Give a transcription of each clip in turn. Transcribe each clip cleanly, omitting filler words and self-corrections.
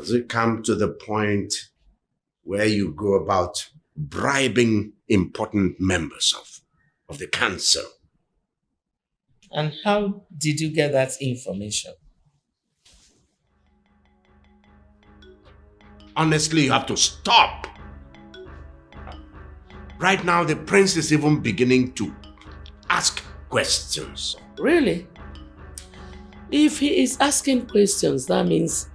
Has it come to the point where you go about bribing important members of the council? And how did you get that information? Honestly, you have to stop. Right now, the prince is even beginning to ask questions. Really? If he is asking questions, that means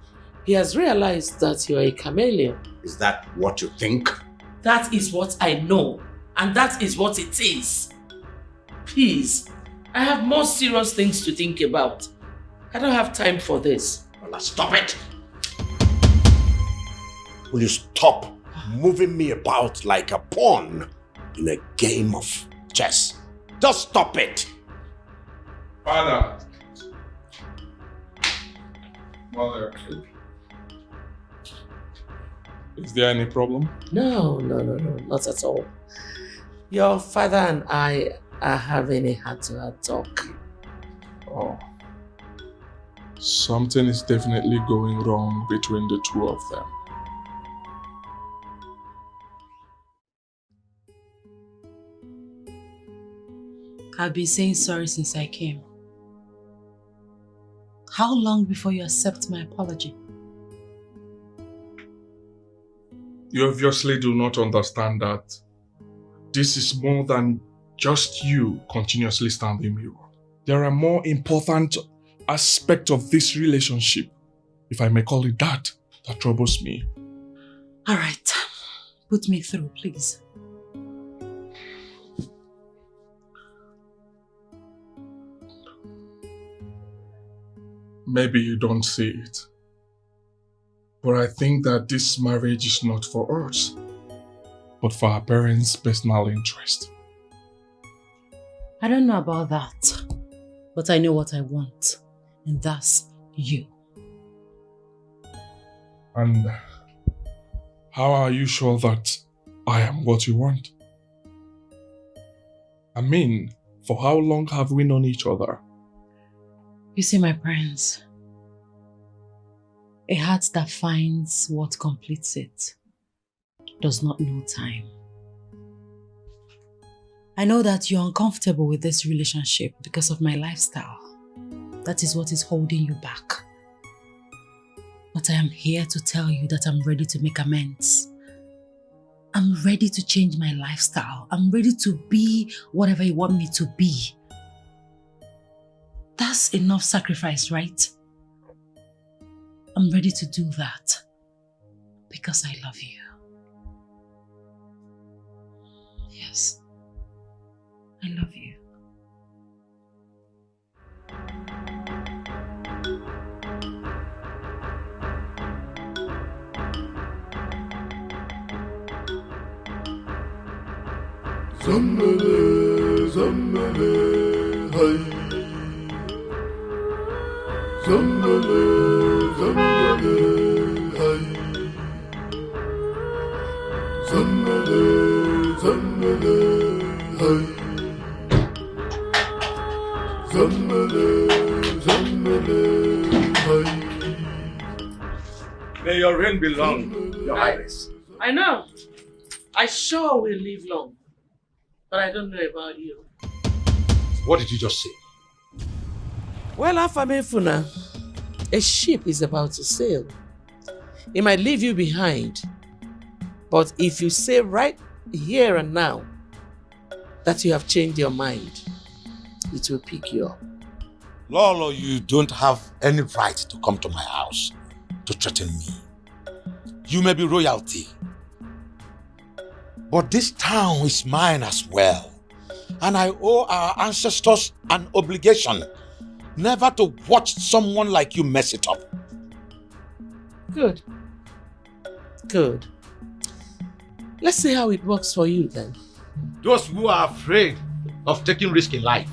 he has realized that you're a chameleon. Is that what you think? That is what I know, and that is what it is. Please, I have more serious things to think about. I don't have time for this. Well, stop it! Will you stop moving me about like a pawn in a game of chess? Just stop it! Father. Mother. Is there any problem? No, not at all. Your father and I are having a heart-to-heart talk. Oh. Something is definitely going wrong between the two of them. I've been saying sorry since I came. How long before you accept my apology? You obviously do not understand that this is more than just you continuously standing me wrong. There are more important aspects of this relationship, if I may call it that troubles me. All right, put me through, please. Maybe you don't see it, but I think that this marriage is not for us, but for our parents' personal interest. I don't know about that, but I know what I want, and that's you. And how are you sure that I am what you want? I mean, for how long have we known each other? You see, my friends, a heart that finds what completes it does not know time. I know that you're uncomfortable with this relationship because of my lifestyle. That is what is holding you back. But I am here to tell you that I'm ready to make amends. I'm ready to change my lifestyle. I'm ready to be whatever you want me to be. That's enough sacrifice, right? I'm ready to do that because I love you. Yes, I love you. Zammele, zammele, hay. Zammele, zammele, hay. Zammele, zammele, hay. Zammele, zammele, hay. May your reign be long, Your Highness. I know. I sure will live long. But I don't know about you. What did you just say? Well, Afamefuna, a ship is about to sail. It might leave you behind. But if you say right here and now that you have changed your mind, it will pick you up. Lolo, you don't have any right to come to my house to threaten me. You may be royalty, but this town is mine as well. And I owe our ancestors an obligation never to watch someone like you mess it up. Good. Good. Let's see how it works for you then. Those who are afraid of taking risk in life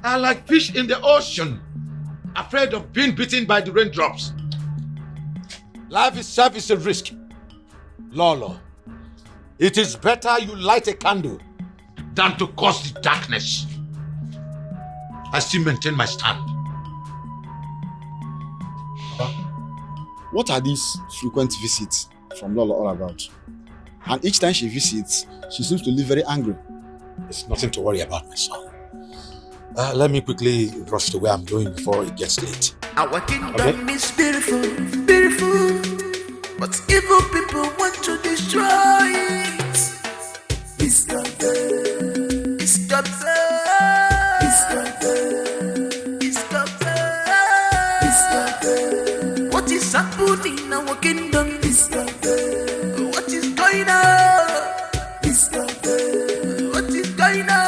are like fish in the ocean, afraid of being beaten by the raindrops. Life itself is a risk. Lolo, it is better you light a candle than to cause the darkness. I still maintain my stand. What are these frequent visits from Lola all about? And each time she visits, she seems to leave very angry. It's nothing to worry about, my son. Let me quickly rush to where I'm going before it gets late. Our kingdom is beautiful, beautiful. But evil people want to destroy it. It's got there. It's got there. It's got there. It's got there. It's got there. What is happening in our kingdom? It's got there. What is going on? It's got there. What is going on?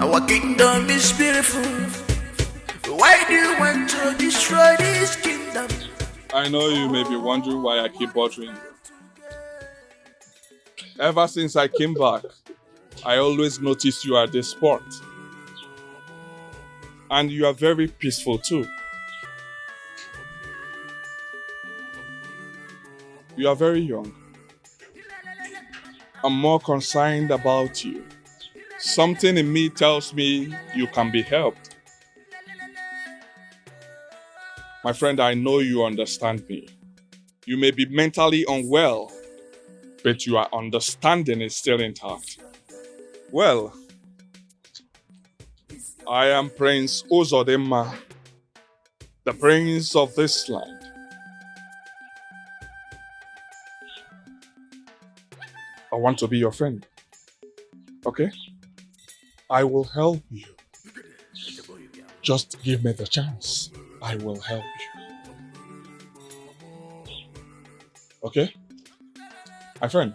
Our kingdom is beautiful. Why do you want to destroy this kingdom? I know you may be wondering why I keep bothering you. Ever since I came back, I always noticed you at this spot. And you are very peaceful too. You are very young. I'm more concerned about you. Something in me tells me you can be helped. My friend, I know you understand me. You may be mentally unwell, but your understanding is still intact. Well, I am Prince Uzodimma, the prince of this land. I want to be your friend, okay? I will help you. Just give me the chance. I will help you. Okay? My friend.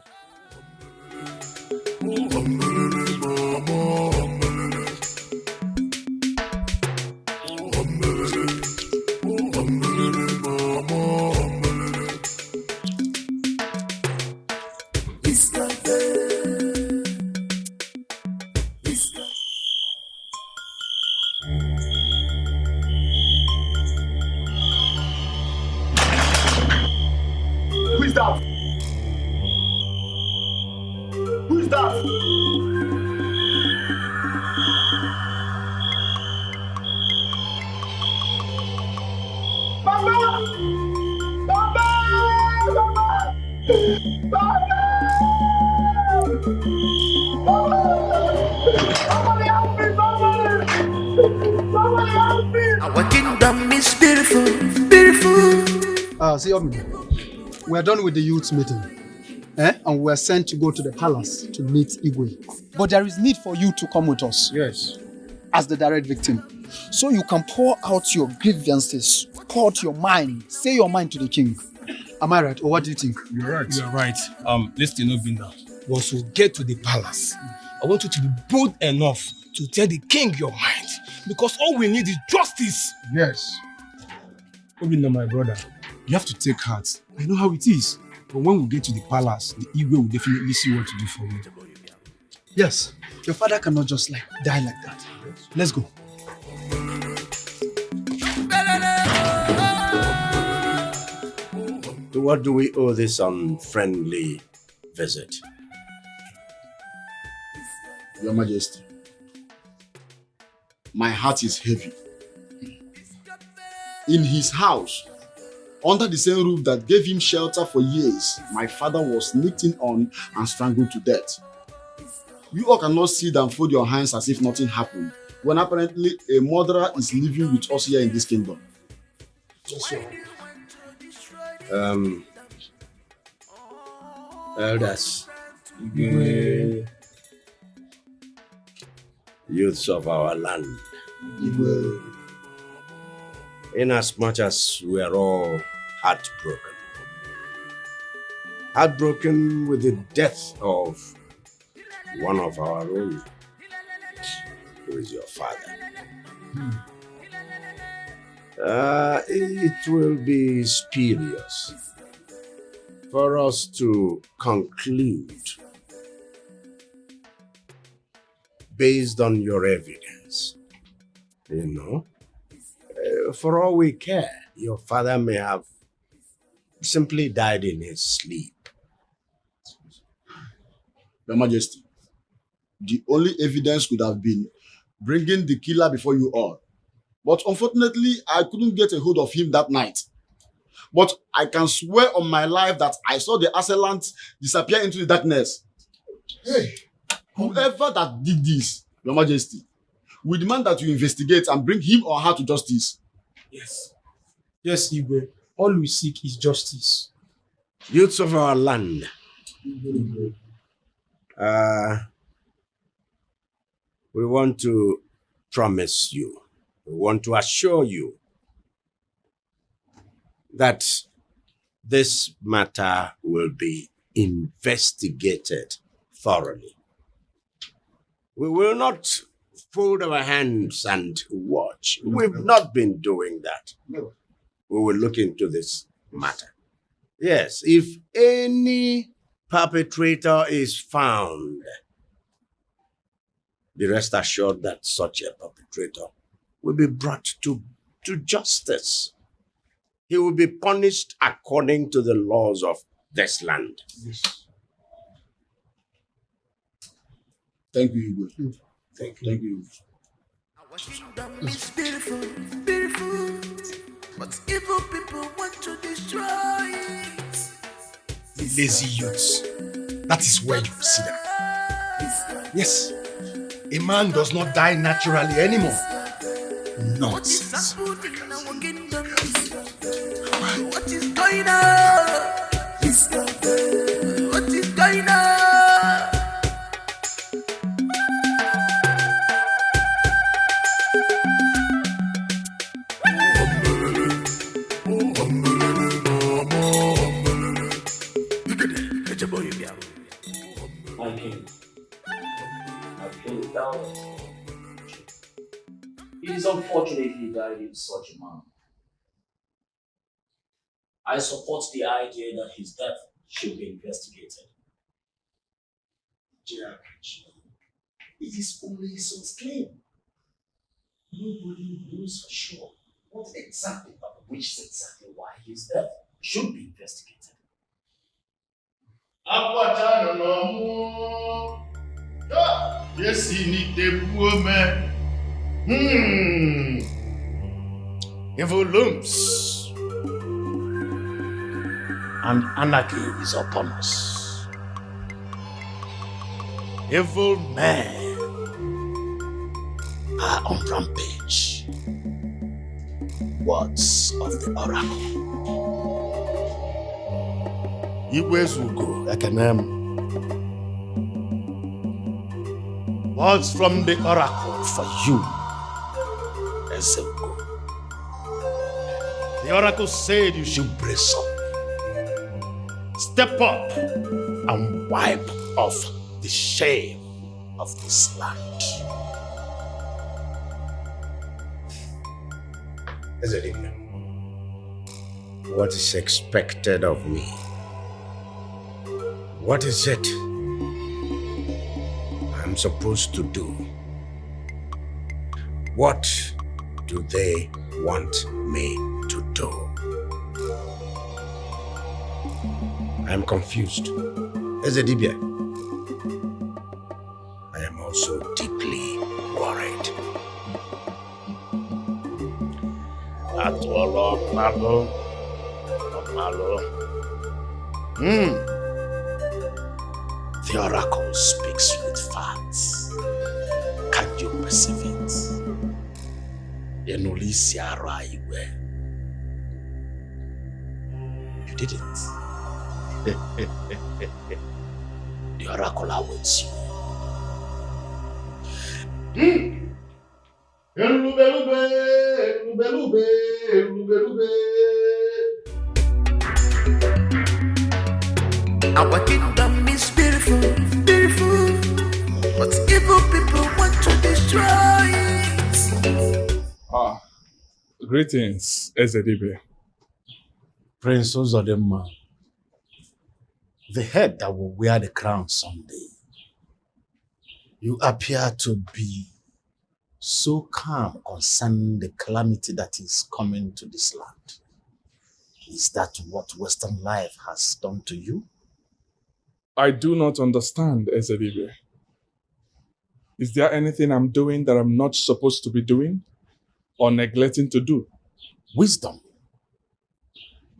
Who is that? Who is that? Mama! Mama! Mama! Mama! Somebody help me! Somebody! Somebody help me! Our kingdom is beautiful, beautiful. See, we are done with the youth meeting, and we are sent to go to the palace to meet Igwe. But there is need for you to come with us. Yes. As the direct victim. So you can pour out your grievances, pour out your mind, say your mind to the king. Am I right? Or what do you think? You're right. You are right. This thing not been done. Once you get to the palace, I want you to be bold enough to tell the king your mind. Because all we need is justice. Yes. Obinna, my brother, you have to take heart. I know how it is. But when we get to the palace, the Igwe will definitely see what to do for you. Yes. Your father cannot just die like that. Let's go. To what do we owe this unfriendly visit? Your Majesty, my heart is heavy. In his house, under the same roof that gave him shelter for years, my father was sneaked in on and strangled to death. You all cannot sit and fold your hands as if nothing happened, when apparently a murderer is living with us here in this kingdom. Elders, youths of our land, Inasmuch as we are all heartbroken. Heartbroken with the death of one of our own, who is your father. It will be spurious for us to conclude based on your evidence. For all we care, your father may have simply died in his sleep. Your Majesty, the only evidence could have been bringing the killer before you all. But unfortunately, I couldn't get a hold of him that night. But I can swear on my life that I saw the assailant disappear into the darkness. Hey, whoever that did this, Your Majesty, we demand that you investigate and bring him or her to justice. Yes. Yes, Igwe. All we seek is justice. Youths of our land, we want to promise you, we want to assure you that this matter will be investigated thoroughly. We will not fold our hands and watch. We've not been doing that. We will look into this matter. Yes, if any perpetrator is found, be rest assured that such a perpetrator will be brought to justice. He will be punished according to the laws of this land. Yes. Thank you, Igwe. Thank you. Thank you. Our kingdom is beautiful, beautiful, but evil people want to destroy it. Lazy youths. That is where you see them. Yes. A man does not die naturally anymore. What is Nonsense. happening in our kingdom? What is going on? What is going on? My king, I feel it down. It is unfortunate he died in such a manner. I support the idea that his death should be investigated. Jack, it is only his son's claim. Nobody knows for sure which is exactly why his death should be investigated. Yes, he need the woman. Evil looms. And anarchy is upon us. Evil men are on rampage. Words of the oracle. Igwe's will go like an words from the oracle for you, Ezeugo. The oracle said you should brace up. Step up and wipe off the shame of this land. Ezeugo, what is expected of me? What is it I'm supposed to do? What do they want me to do? I'm confused. Ezedibia, I am also deeply worried. The oracle speaks with facts. Can you perceive it? You didn't. The oracle awaits you. Our kingdom is beautiful, beautiful, but evil people want to destroy it. Ah, greetings, Ezedibe. Prince Uzodema, the head that will wear the crown someday. You appear to be so calm concerning the calamity that is coming to this land. Is that what Western life has done to you? I do not understand, Ezedibe. Is there anything I'm doing that I'm not supposed to be doing or neglecting to do? Wisdom.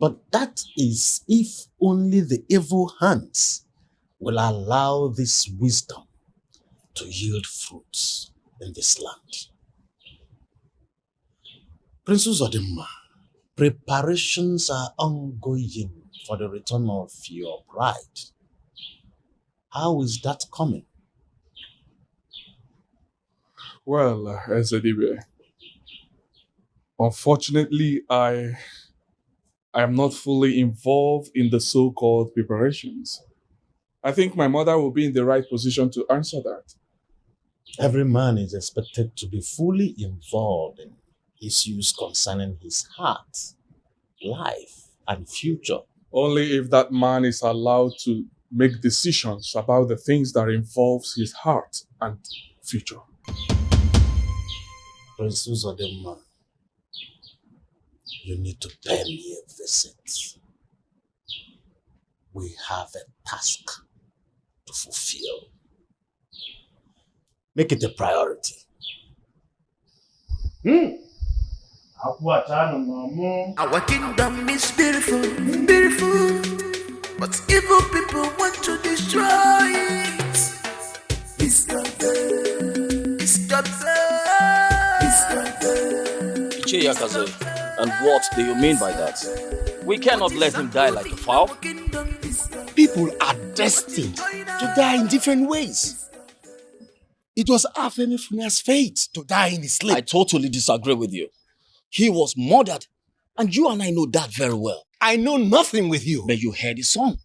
But that is if only the evil hands will allow this wisdom to yield fruits in this land. Prince Uzodima, preparations are ongoing for the return of your bride. How is that coming? Well, Ezedibe, unfortunately, I am not fully involved in the so-called preparations. I think my mother will be in the right position to answer that. Every man is expected to be fully involved in issues concerning his heart, life, and future. Only if that man is allowed to make decisions about the things that involves his heart and future. Prince Uzodema, you need to pay me a visit. We have a task to fulfill. Make it a priority. Our kingdom is beautiful, beautiful, but evil people want to destroy it. It's God there. It's God there. It's God there. Ichiyakaze, and what do you mean by that? We cannot let him die like a fowl. People are destined to die in different ways. It was Afemefuna's fate to die in his sleep. I totally disagree with you. He was murdered, and you and I know that very well. I know nothing with you. But you heard his song.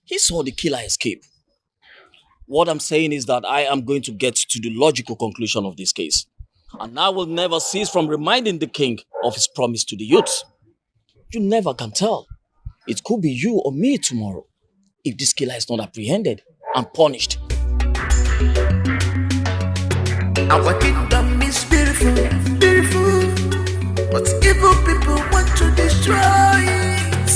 He saw the killer escape. What I'm saying is that I am going to get to the logical conclusion of this case. And I will never cease from reminding the king of his promise to the youth. You never can tell. It could be you or me tomorrow if this killer is not apprehended and punished. Our kingdom is beautiful, beautiful, but evil people want to destroy it.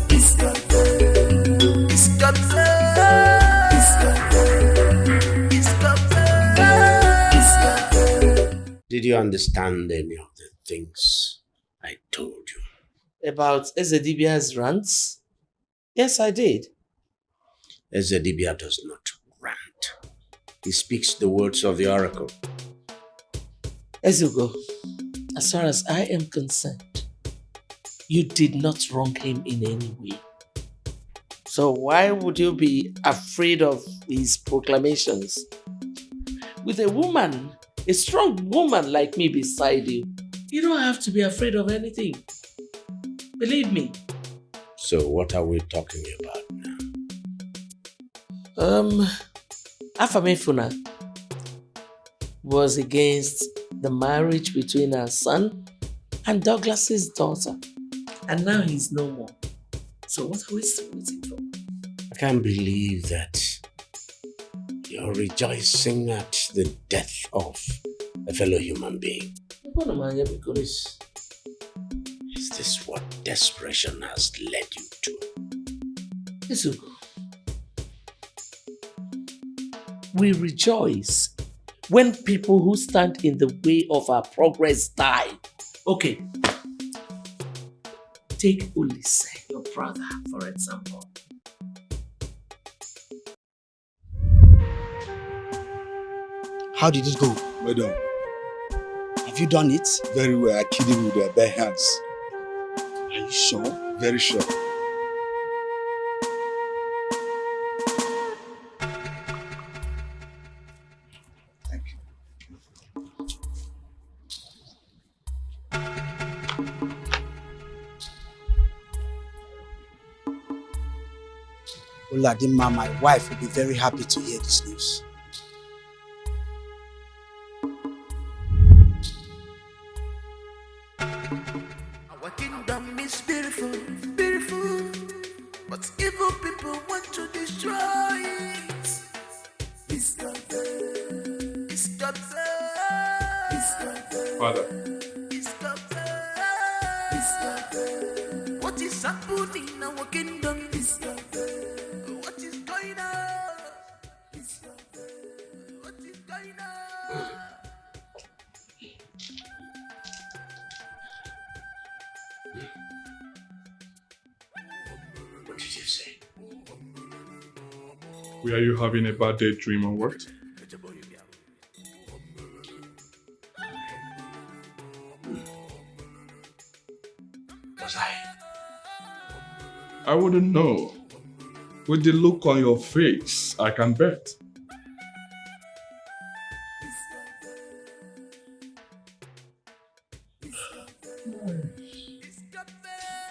It's God there. It's God there. It's God there. It's God there. It's God there. Did you understand any of the things I told you? About Ezedibia's rants? Yes, I did. Ezedibia does not rant. He speaks the words of the oracle. Ezugo, as far as I am concerned, you did not wrong him in any way. So why would you be afraid of his proclamations? With a woman, a strong woman like me beside you, you don't have to be afraid of anything. Believe me. So what are we talking about now? Afamefuna was against the marriage between her son and Douglas's daughter. And now he's no more. So what are we still waiting for? I can't believe that you're rejoicing at the death of a fellow human being. Is this what desperation has led you to? Ezugo, we rejoice when people who stand in the way of our progress die. Okay. Take Ulysses, your brother, for example. How did it go? Well done. Have you done it? Very well. I killed him with their bare hands. Are you sure? Very sure. Thank you. Uladima, my wife, will be very happy to hear this news. Our kingdom is beautiful, beautiful, but evil people want to destroy it. It's God's plan. It's God's plan. It's God's plan. Father, It's God's plan. It's God's plan. What is happening in our kingdom? It's God's plan. What is going on? It's God's plan. What is going on? What did you say? were you having a bad day dream or what? Was I? I wouldn't know. With the look on your face, I can bet.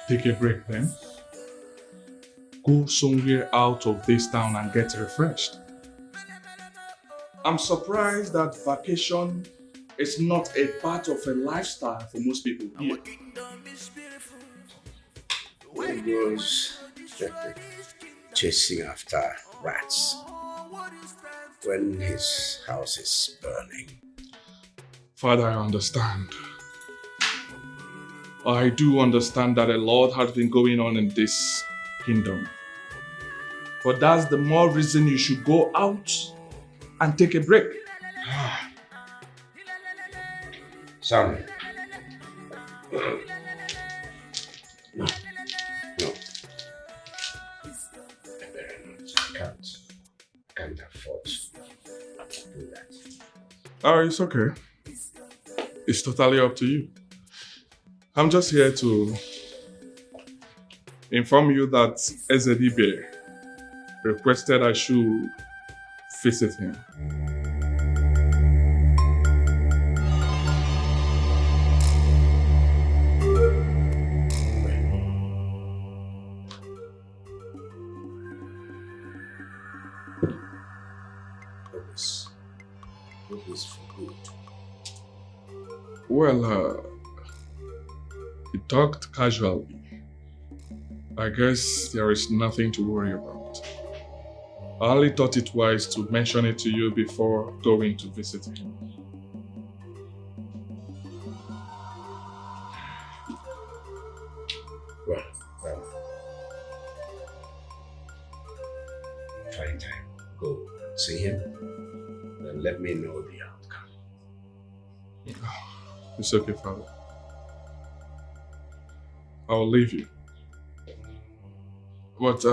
Take a break then. Go somewhere out of this town and get refreshed. I'm surprised that vacation is not a part of a lifestyle for most people here. Who goes chasing after rats when his house is burning? Father, I understand. I do understand that a lot has been going on in this kingdom. But that's the more reason you should go out and take a break. Son. No. Can't afford to do that. Oh, it's okay. It's totally up to you. I'm just here to inform you that Ezedibe requested I should visit him. Hope is for good. Well, he talked casually. I guess there is nothing to worry about. I only thought it wise to mention it to you before going to visit him. Well, find time. Go see him. Then let me know the outcome. It's okay, Father. I will leave you. But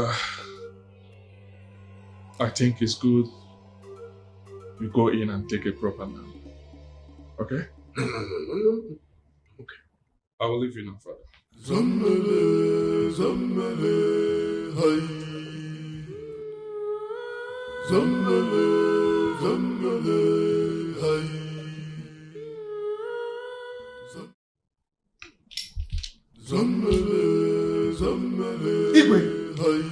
I think it's good you go in and take a proper nap. Okay? No. Okay. I will leave you now, Father. Zambele, zambele, hai. Zambele, zambele, hai. Zambele, zambele, Igwe, hai.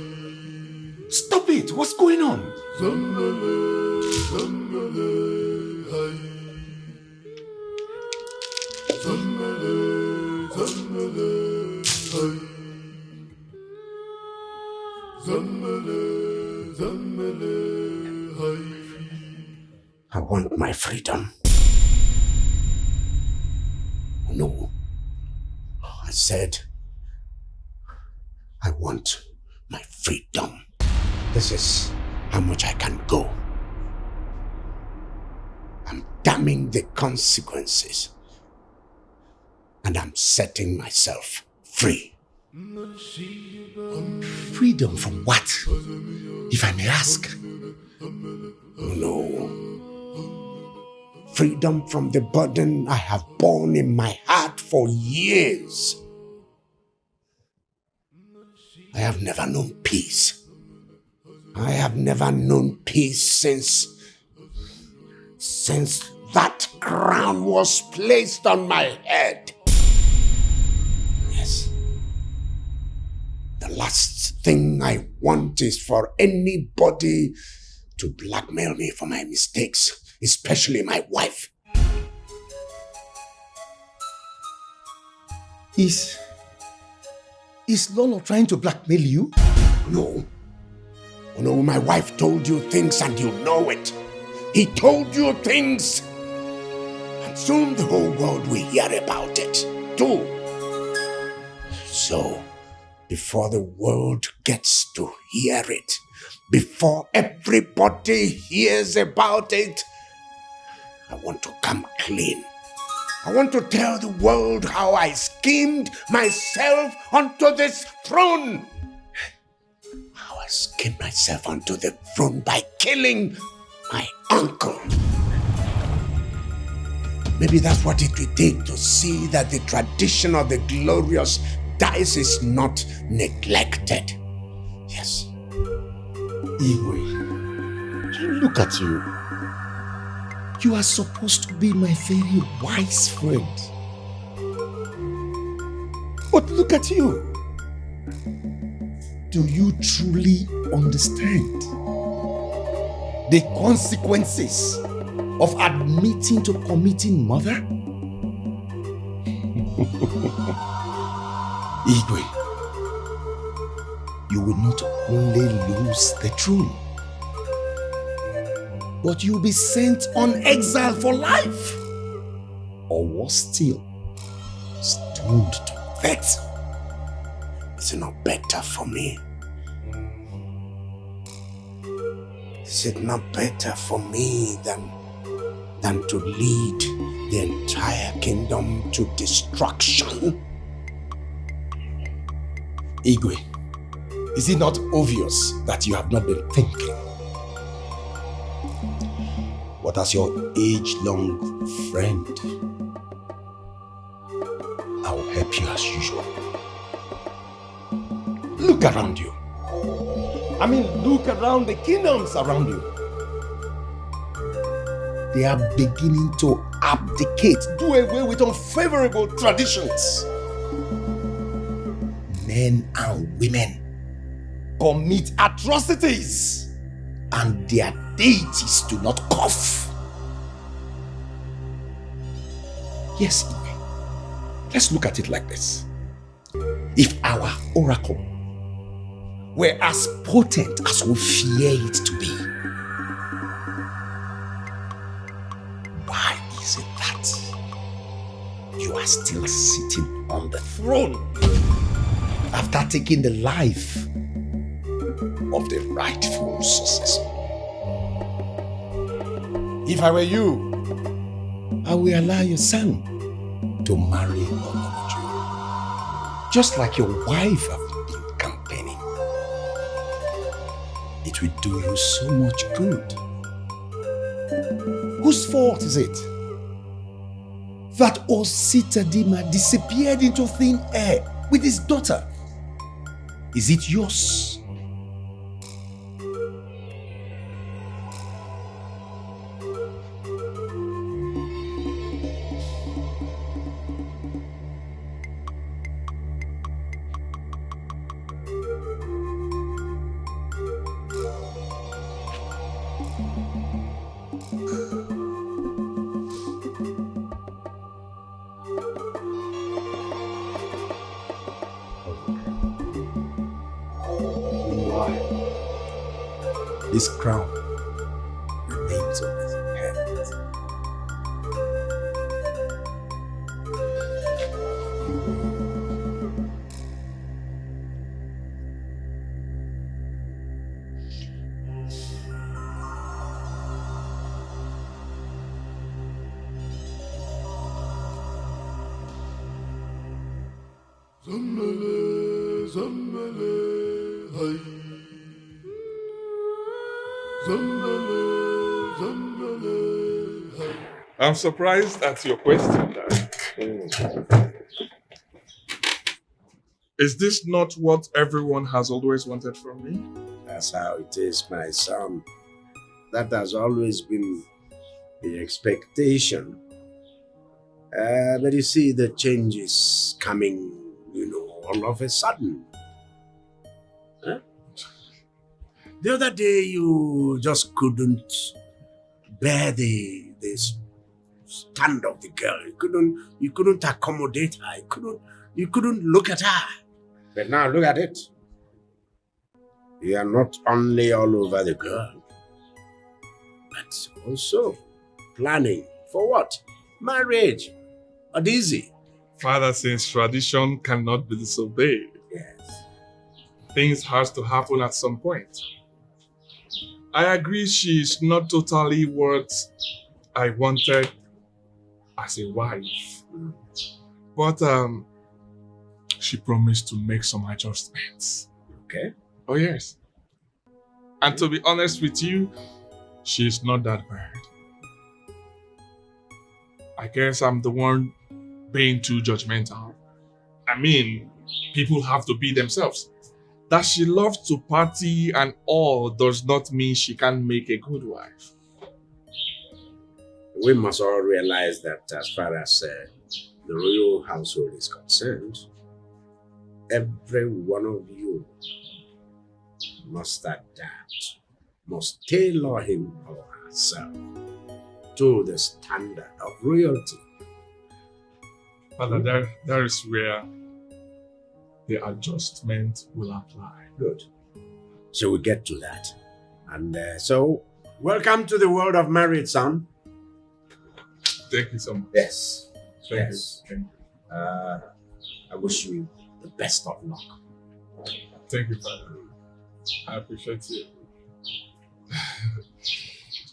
stop it! What's going on? Zambele, zambele, hai. Zambele, zambele, hai. Zambele, zambele, hai. I want my freedom. No. I said, I want my freedom. This is how much I can go. I'm damning the consequences. And I'm setting myself free. Freedom from what? If I may ask. No. Freedom from the burden I have borne in my heart for years. I have never known peace. I have never known peace since that crown was placed on my head. Yes. The last thing I want is for anybody to blackmail me for my mistakes, especially my wife. Is Lolo trying to blackmail you? No. No, my wife told you things and you know it. He told you things. And soon the whole world will hear about it, too. So, before the world gets to hear it, before everybody hears about it, I want to come clean. I want to tell the world how I schemed myself onto this throne. How I schemed myself onto the throne by killing my uncle. Maybe that's what it will take to see that the tradition of the glorious dice is not neglected. Yes. Igwe, look at you. You are supposed to be my very wise friend. But look at you. Do you truly understand the consequences of admitting to committing murder? Igwe, you will not only lose the throne, but you'll be sent on exile for life. Or worse still, stoned to death. Is it not better for me? Is it not better for me than to lead the entire kingdom to destruction? Igwe, is it not obvious that you have not been thinking? But as your age-long friend, I will help you as usual. Look around you. I mean, look around the kingdoms around you. They are beginning to abdicate, do away with unfavorable traditions. Men and women commit atrocities, and their deities do not cough. Yes, Igwe. Let's look at it like this. If our oracle were as potent as we fear it to be, why is it that you are still sitting on the throne after taking the life of the rightful successor? If I were you, I will allow your son to marry Onoju, just like your wife have been campaigning. It will do you so much good. Whose fault is it that Ositadima disappeared into thin air with his daughter? Is it yours? This crown remains on his head. I'm surprised at your question. Is this not what everyone has always wanted from me? That's how it is, my son. That has always been the expectation. But you see, the change is coming, all of a sudden. Huh? The other day you just couldn't bear the stand of the girl. You couldn't accommodate her. You couldn't look at her. But now look at it. You are not only all over the girl, but also planning for what? Marriage. Not easy. Father, since tradition cannot be disobeyed, Yes. things has to happen at some point. I agree she's not totally what I wanted as a wife. But she promised to make some adjustments. Okay. Oh yes. And to be honest with you, she's not that bad. I guess I'm the one being too judgmental. I mean, people have to be themselves. That she loves to party and all does not mean she can make a good wife. We must all realize that as far as the royal household is concerned, every one of you must adapt, must tailor him or herself to the standard of royalty. Father, that is where the adjustment will apply. Good. So we get to that. And so, welcome to the world of married, son. Thank you so much. Yes. Thank Yes. you. Thank you. I wish you the best of luck. Thank you, Father. I appreciate you.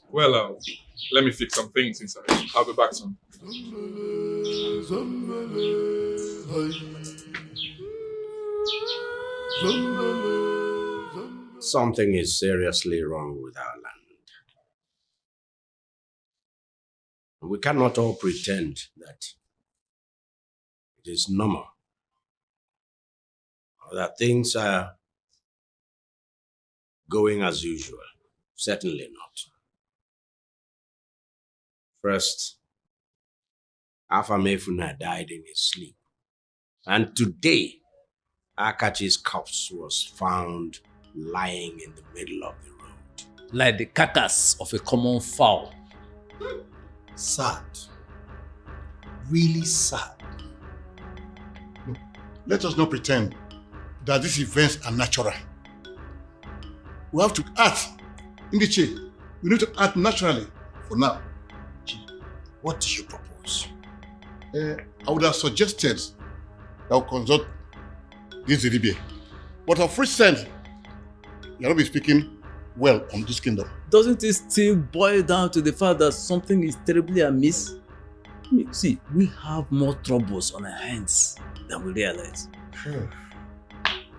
Well, let me fix some things inside. I'll be back soon. Something is seriously wrong with our land. We cannot all pretend that it is normal, or that things are going as usual. Certainly not. First, Afamefuna died in his sleep. And today, Akachi's corpse was found lying in the middle of the road. Like the carcass of a common fowl. Sad. Really sad. Look, let us not pretend that these events are natural. We have to act. Indiche, we need to act naturally for now. What do you propose? I would have suggested that we consult this Zidibie. But of free sense, you will not be speaking well on this kingdom. Doesn't it still boil down to the fact that something is terribly amiss? See, we have more troubles on our hands than we realize.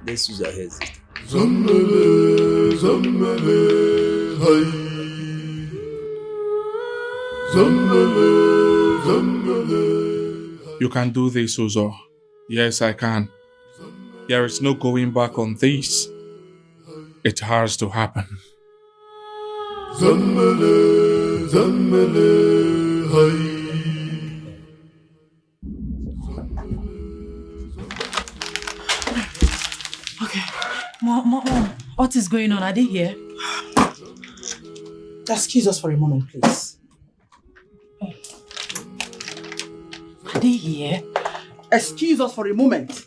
Let's use our heads. Zambele, Zambele, hai. Zambele, Zambele. You can do this, Uzo. Yes, I can. There is no going back on this. It has to happen. Zambele, Zambele, hai. Okay. Mom, what is going on? Are they here? Excuse us for a moment, please. Are they here? Excuse us for a moment.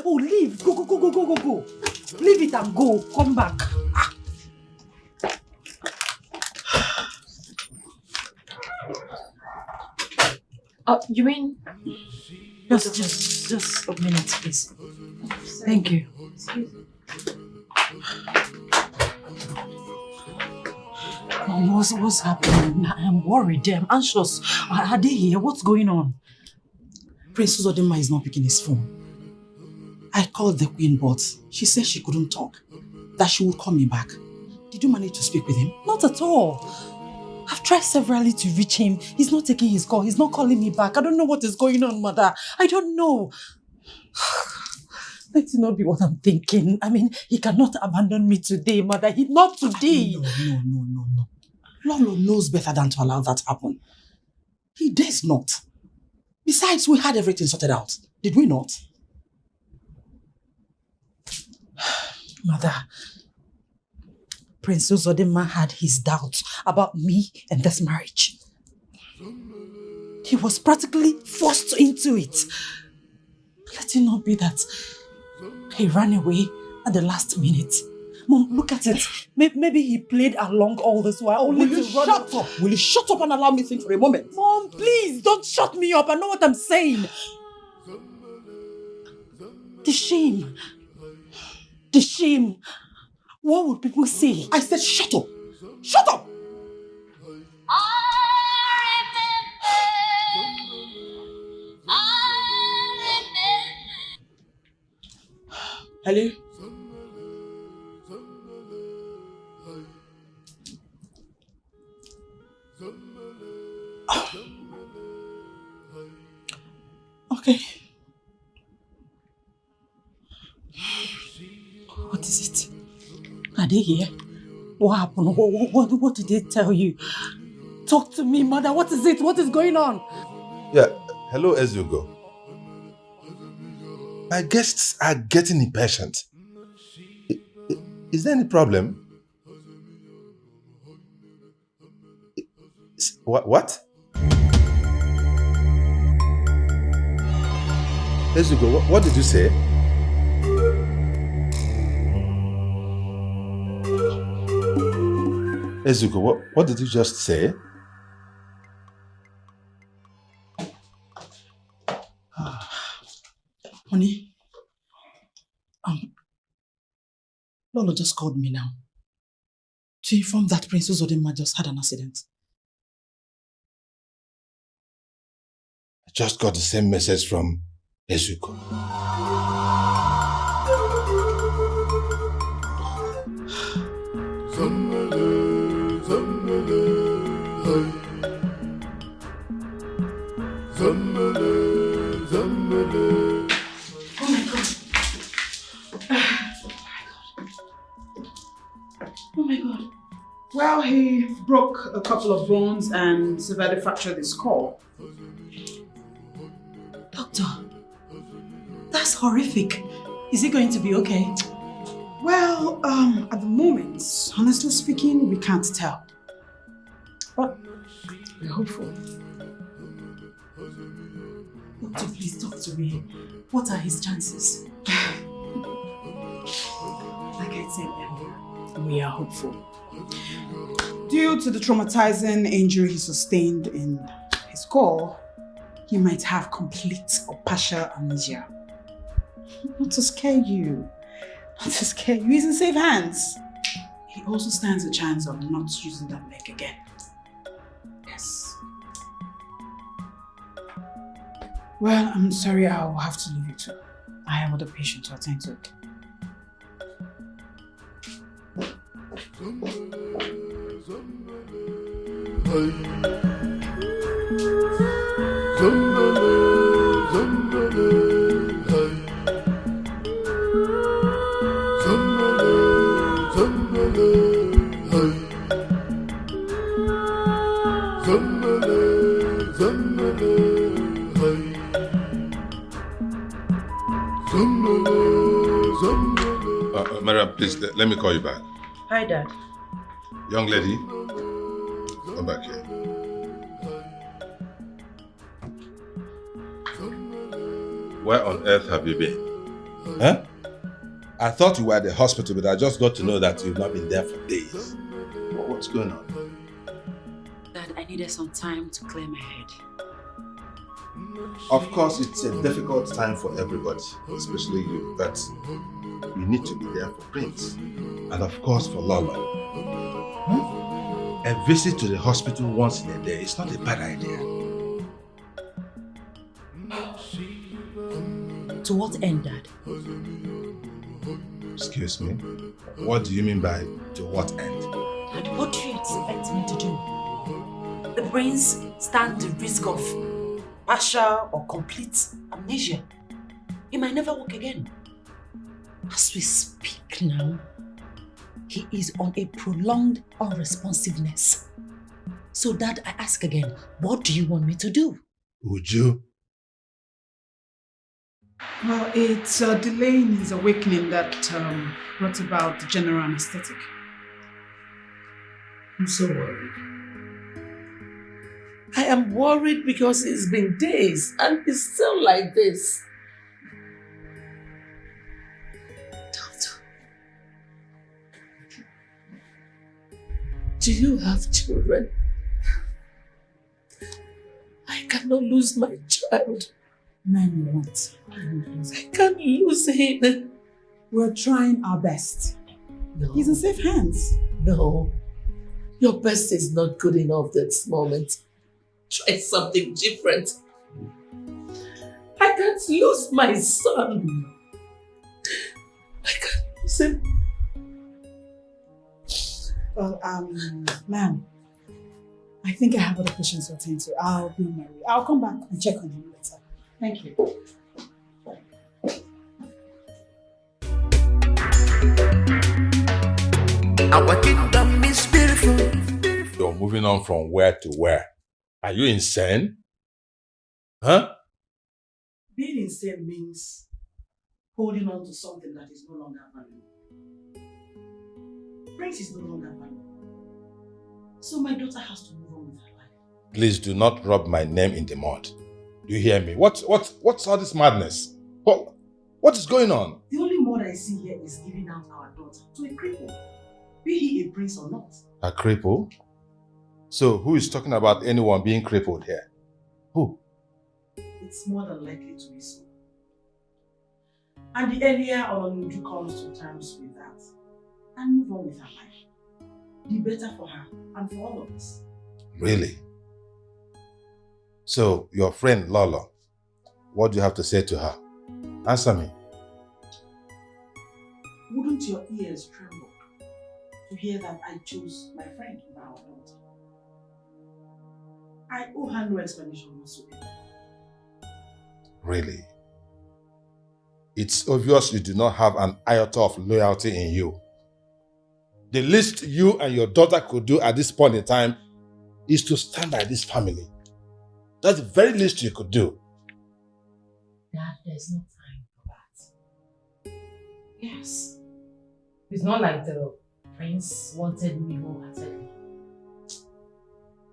Oh, leave. Go. Leave it and go. Come back. You mean? Just a minute, please. Thank you. Mom, what's happening? I'm worried. I'm anxious. Are they here? What's going on? Prince Uzodinma is not picking his phone. I called the queen, but she said she couldn't talk. That she would call me back. Did you manage to speak with him? Not at all. I've tried severally to reach him. He's not taking his call. He's not calling me back. I don't know what is going on, Mother. I don't know. Let it not be what I'm thinking. I mean, he cannot abandon me today, Mother. Not today. No. Lolo knows better than to allow that to happen. He dares not. Besides, we had everything sorted out. Did we not? Mother, Prince Uzodinma had his doubts about me and this marriage. He was practically forced into it. Let it not be that he ran away at the last minute. Mom, look at it. Maybe he played along all this while. Will you shut up? Will you shut up and allow me to think for a moment? Mom, please don't shut me up. I know what I'm saying. The shame. The shame. What would people say? I said shut up. Shut up. Hello? Okay. What is it? Are they here? What happened? What did they tell you? Talk to me, mother. What is it? What is going on? Yeah, hello, Ezugo. My guests are getting impatient. Is there any problem? What? Ezugo, what did you say? Ezugo, what did you just say? Honey, Lolo just called me now to inform that Princess Uzodinma just had an accident. I just got the same message from Ezugo. Oh my God. Well, he broke a couple of bones and severely fractured his skull. Doctor, that's horrific. Is he going to be okay? Well, at the moment, honestly speaking, we can't tell. But we're hopeful. Doctor, please talk to me. What are his chances? Like I said earlier, we are hopeful. Due to the traumatizing injury he sustained in his skull, he might have complete or partial amnesia. Not to scare you. Not to scare you. He's in safe hands. He also stands a chance of not using that leg again. Yes. Well, I'm sorry, I'll have to leave you too. I have other patients to attend to. Madam, please, let me call you back. Hi, Dad. Young lady, come back here. Where on earth have you been? Huh? I thought you were at the hospital, but I just got to know that you've not been there for days. What's going on? Dad, I needed some time to clear my head. Of course, it's a difficult time for everybody, especially you, but you need to be there for Prince. And of course for Lola. A visit to the hospital once in a day is not a bad idea. To what end, Dad? Excuse me? What do you mean by to what end? Dad, what do you expect me to do? The brains stand the risk of partial or complete amnesia. He might never walk again. As we speak now, he is on a prolonged unresponsiveness. So Dad, I ask again, what do you want me to do? Would you? Well, it's a delay in his awakening that brought about the general anesthetic. I'm so worried. I am worried because it's been days and it's still like this. Doctor, do you have children? I cannot lose my child. Man, what? I can't lose him. We're trying our best. No. He's in safe hands. No. Your best is not good enough this moment. Try something different. I can't lose my son. I can't lose him. Well, ma'am, I think I have other patients to attend to. I'll be on my way. I'll come back and check on him later. Thank you. Our kingdom is beautiful. You're moving on from where to where? Are you insane? Huh? Being insane means holding on to something that is no longer valuable. Prince is no longer valuable. So my daughter has to move on with her life. Please do not rub my name in the mud. Do you hear me? What's all this madness? What is going on? The only mud I see here is giving out our daughter to a cripple, be he a prince or not. A cripple? So who is talking about anyone being crippled here? Who? It's more than likely to be so. And the earlier Olanuju comes to terms with that and move on with her life, the better for her and for all of us. Really? So your friend Lolo, what do you have to say to her? Answer me. Wouldn't your ears tremble to hear that I chose my friend over our daughter? I owe her no explanation whatsoever. Really? It's obvious you do not have an iota of loyalty in you. The least you and your daughter could do at this point in time is to stand by this family. That's the very least you could do. Dad, there's no time for that. Yes. It's not like the prince wanted me wholeheartedly.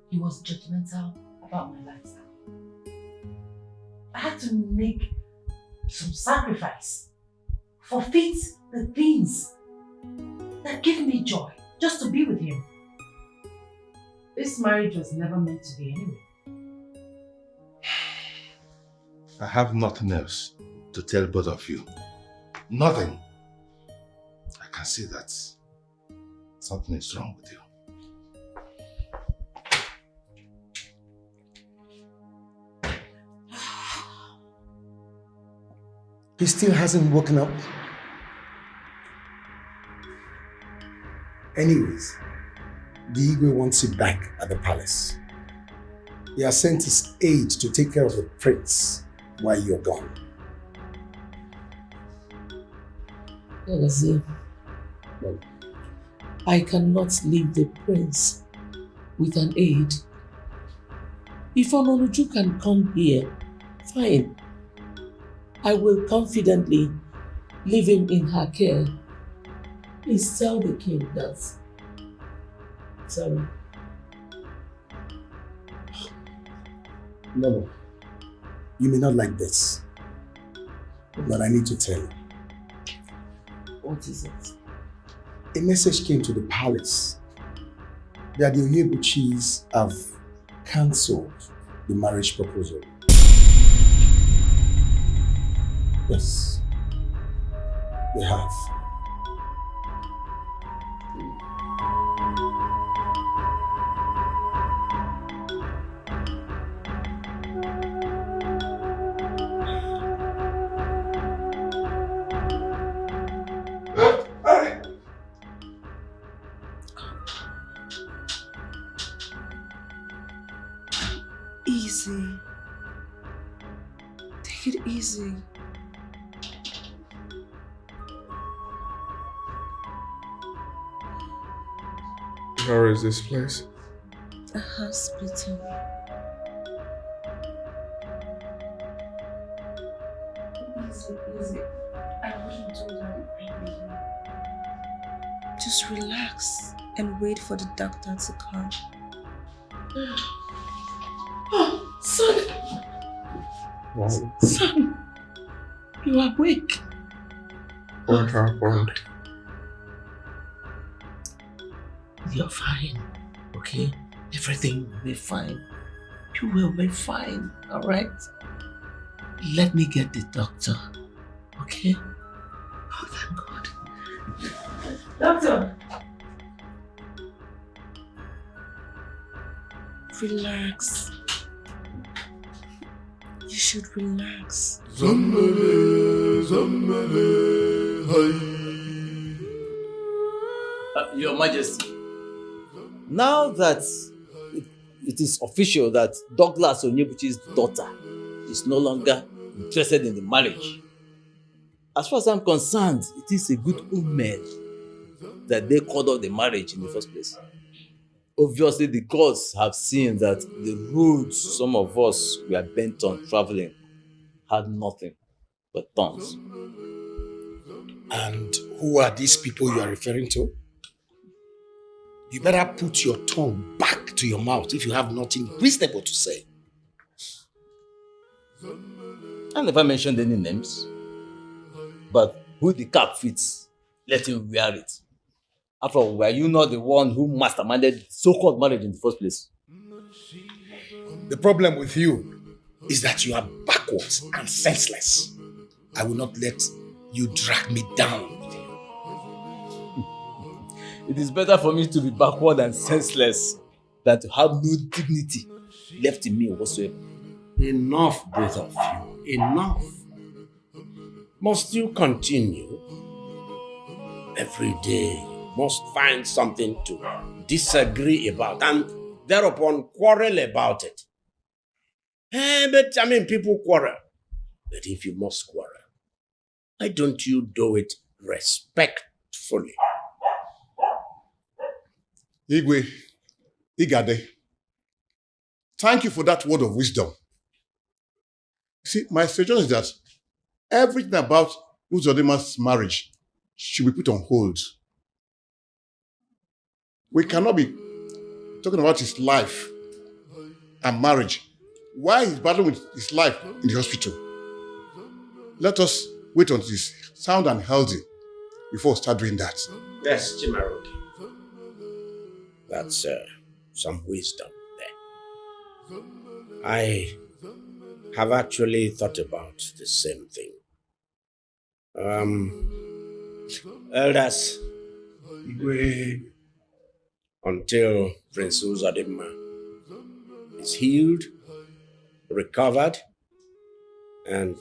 He was judgmental about my lifestyle. I had to make some sacrifice, forfeit the things that give me joy, just to be with him. This marriage was never meant to be anyway. I have nothing else to tell both of you. Nothing. I can see that something is wrong with you. He still hasn't woken up. Anyways, the Igwe wants you back at the palace. He has sent his aide to take care of the prince while you're gone. Legacy, I cannot leave the prince with an aide. If Ononuju can come here, fine. I will confidently leave him in her care. Please tell the king that. Sorry. No. You may not like this, but I need to tell you. What is it? A message came to the palace that the Oyebuchis have cancelled the marriage proposal. Yes, they have. Easy. Take it easy. Where is this place? A hospital. Easy. I wouldn't do that, baby. Just relax and wait for the doctor to come. Oh, son! Wow. Son! You are awake. What happened? You're fine, okay? Everything will be fine. You will be fine, alright? Let me get the doctor, okay? Oh, thank God. Doctor! Relax. You should relax. Your Majesty, now that it is official that Douglas Onyebuchi's daughter is no longer interested in the marriage, as far as I'm concerned, it is a good omen that they called off the marriage in the first place. Obviously, the gods have seen that the roads some of us were bent on traveling had nothing but thorns. And who are these people you are referring to? You better put your tongue back to your mouth if you have nothing reasonable to say. I never mentioned any names, but who the cap fits, let him wear it. After all, were you not the one who masterminded so-called marriage in the first place? The problem with you is that you are backwards and senseless. I will not let you drag me down. It is better for me to be backward and senseless than to have no dignity left in me whatsoever. Enough, both of you. Enough. Must you continue? Every day you must find something to disagree about and thereupon quarrel about it. But people quarrel. But if you must quarrel, why don't you do it respectfully? Igwe, Igade, thank you for that word of wisdom. See, my suggestion is that everything about Uzodema's marriage should be put on hold. We cannot be talking about his life and marriage while he's battling with his life in the hospital. Let us wait until he's sound and healthy before we start doing that. Yes, Chimaroke. That's some wisdom there. I have actually thought about the same thing. Elders, until Prince Uzodema is healed, recovered, and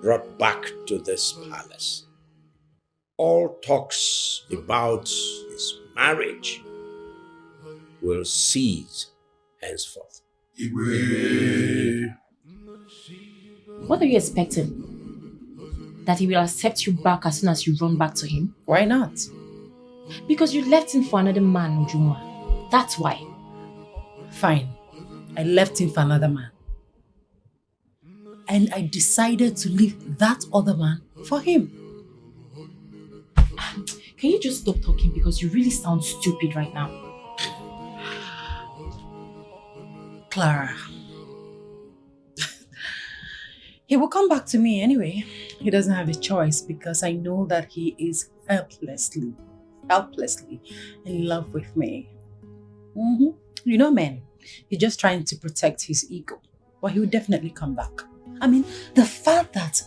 brought back to this palace, all talks about his marriage will cease henceforth. What are you expecting? That he will accept you back as soon as you run back to him? Why not? Because you left him for another man, Ujuma. That's why. Fine. I left him for another man. And I decided to leave that other man for him. Can you just stop talking because you really sound stupid right now? Clara. He will come back to me anyway. He doesn't have a choice because I know that he is helplessly in love with me. You know, men, he's just trying to protect his ego, but he will definitely come back. I mean, the fact that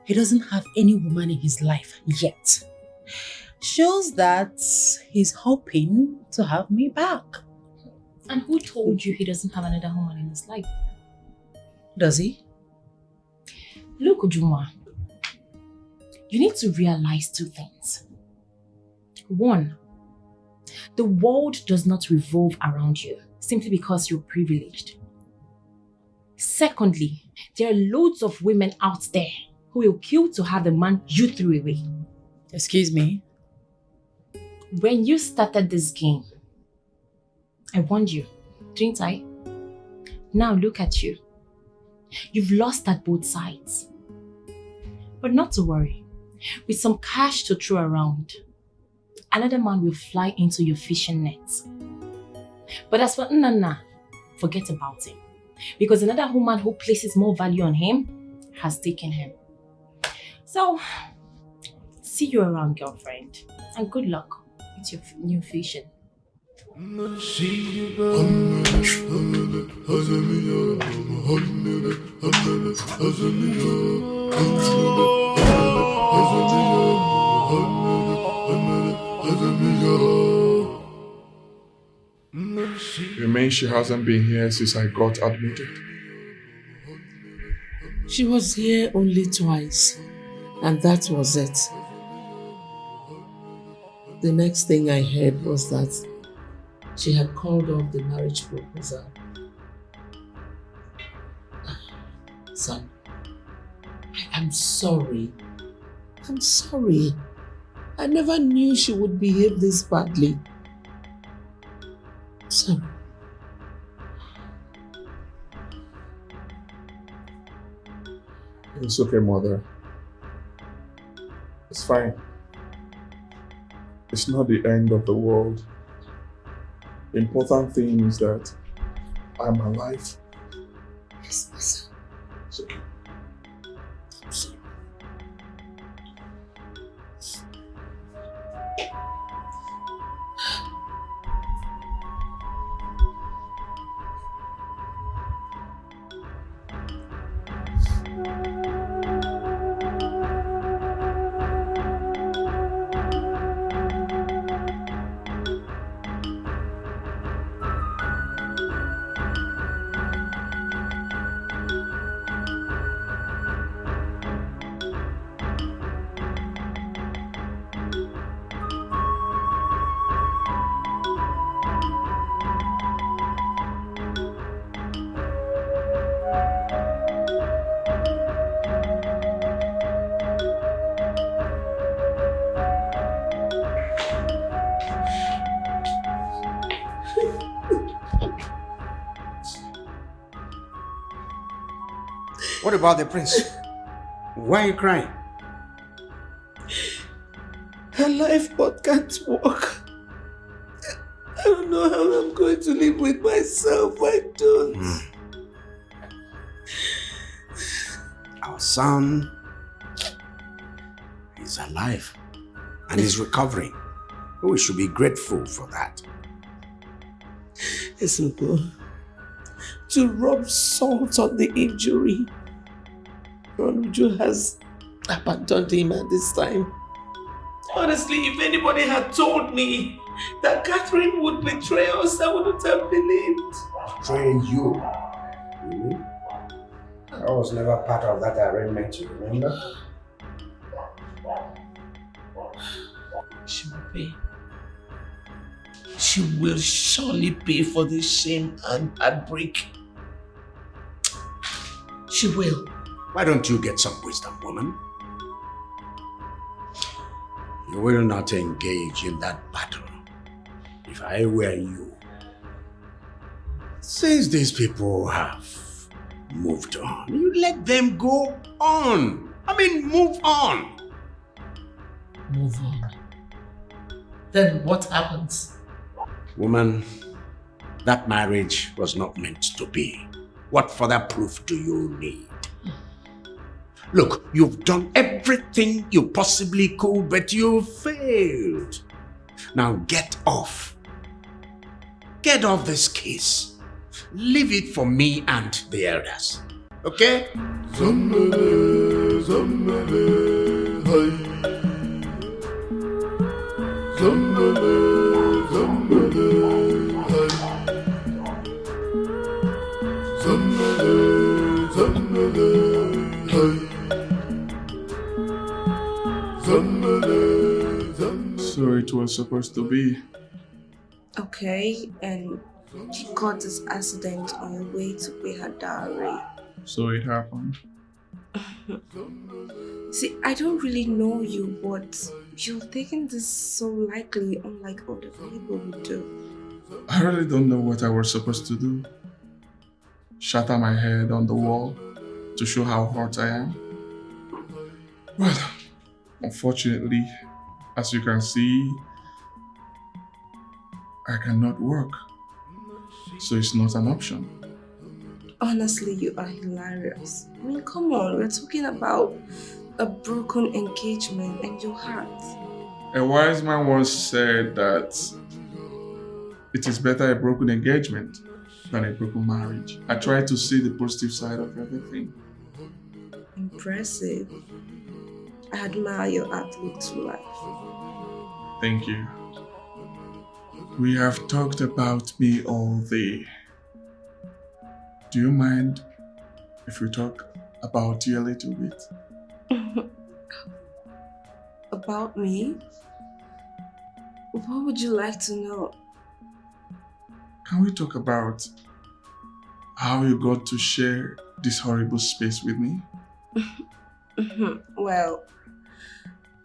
he doesn't have any woman in his life yet shows that he's hoping to have me back. And who told you he doesn't have another woman in his life? Does he? Look, Ujuma, you need to realize two things. One, the world does not revolve around you simply because you're privileged. Secondly, there are loads of women out there who will kill to have the man you threw away. Excuse me? When you started this game, I warned you, didn't I? Now look at you. You've lost at both sides. But not to worry. With some cash to throw around, another man will fly into your fishing net. But as for Nana, forget about him. Because another woman who places more value on him has taken him. So, see you around, girlfriend. And good luck with your new vision. You mean she hasn't been here since I got admitted? She was here only twice, and that was it. The next thing I heard was that she had called off the marriage proposal. Son, I am sorry. I'm sorry. I never knew she would behave this badly. Son. It's okay, mother. It's fine. It's not the end of the world. The important thing is that I'm alive. Yes, my son. It's okay. I'm sorry. What about the prince? Why are you crying? Her lifeboat can't walk. I don't know how I'm going to live with myself. I don't. Our son is alive and is recovering. We should be grateful for that. Esuko, to rub salt on the injury, Ronuju has abandoned him at this time. Honestly, if anybody had told me that Catherine would betray us, I wouldn't have believed. Betraying you? I was never part of that arrangement, you remember? She will pay. She will surely pay for this shame and heartbreak. She will. Why don't you get some wisdom, woman? You will not engage in that battle if I were you. Since these people have moved on, you let them go on. I mean, move on. Move on. Then what happens? Woman, that marriage was not meant to be. What further proof do you need? Look, you've done everything you possibly could, but you failed. Now get off. Get off this case. Leave it for me and the elders. Okay? Zombele, zombele, hai. Zombele, zombele, hai. Zombele, zombele, hai. So it was supposed to be. Okay, and you got this accident on your way to pay her dowry. So it happened. See, I don't really know you, but you're taking this so lightly, unlike other people would do. I really don't know what I was supposed to do. Shatter my head on the wall to show how hurt I am. Well, unfortunately, as you can see, I cannot work. So it's not an option. Honestly, you are hilarious. I mean, come on, we're talking about a broken engagement and your heart. A wise man once said that it is better a broken engagement than a broken marriage. I try to see the positive side of everything. Impressive. I admire your outlook to life. Thank you. We have talked about me all day. Do you mind if we talk about you a little bit? About me? What would you like to know? Can we talk about how you got to share this horrible space with me? Well,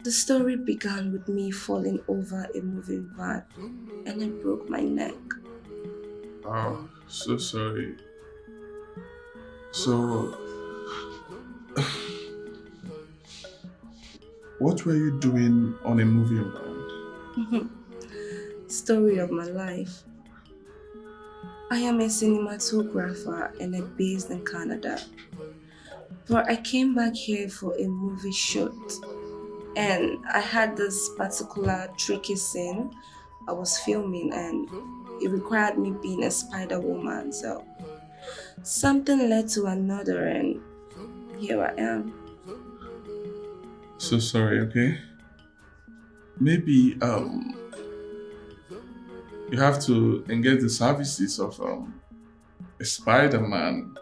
the story began with me falling over a moving van and I broke my neck. Oh, so sorry. So, what were you doing on a moving van? Story of my life. I am a cinematographer and I'm based in Canada. But I came back here for a movie shoot and I had this particular tricky scene I was filming and it required me being a Spider Woman. So something led to another and here I am. So sorry, okay? Maybe you have to engage the services of a Spider-Man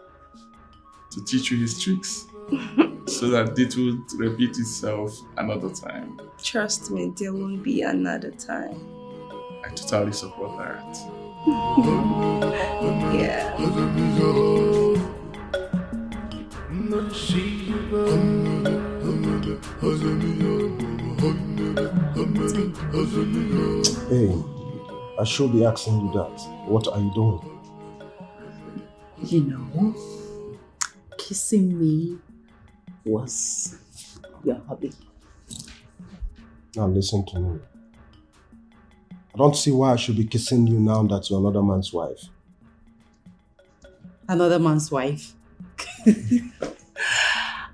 to teach you his tricks so that it would repeat itself another time. Trust me, there won't be another time. I totally support that. Yeah. Hey, I should be asking you that. What are you doing? You know, kissing me was your hobby. Now listen to me. I don't see why I should be kissing you now that you're another man's wife. Another man's wife?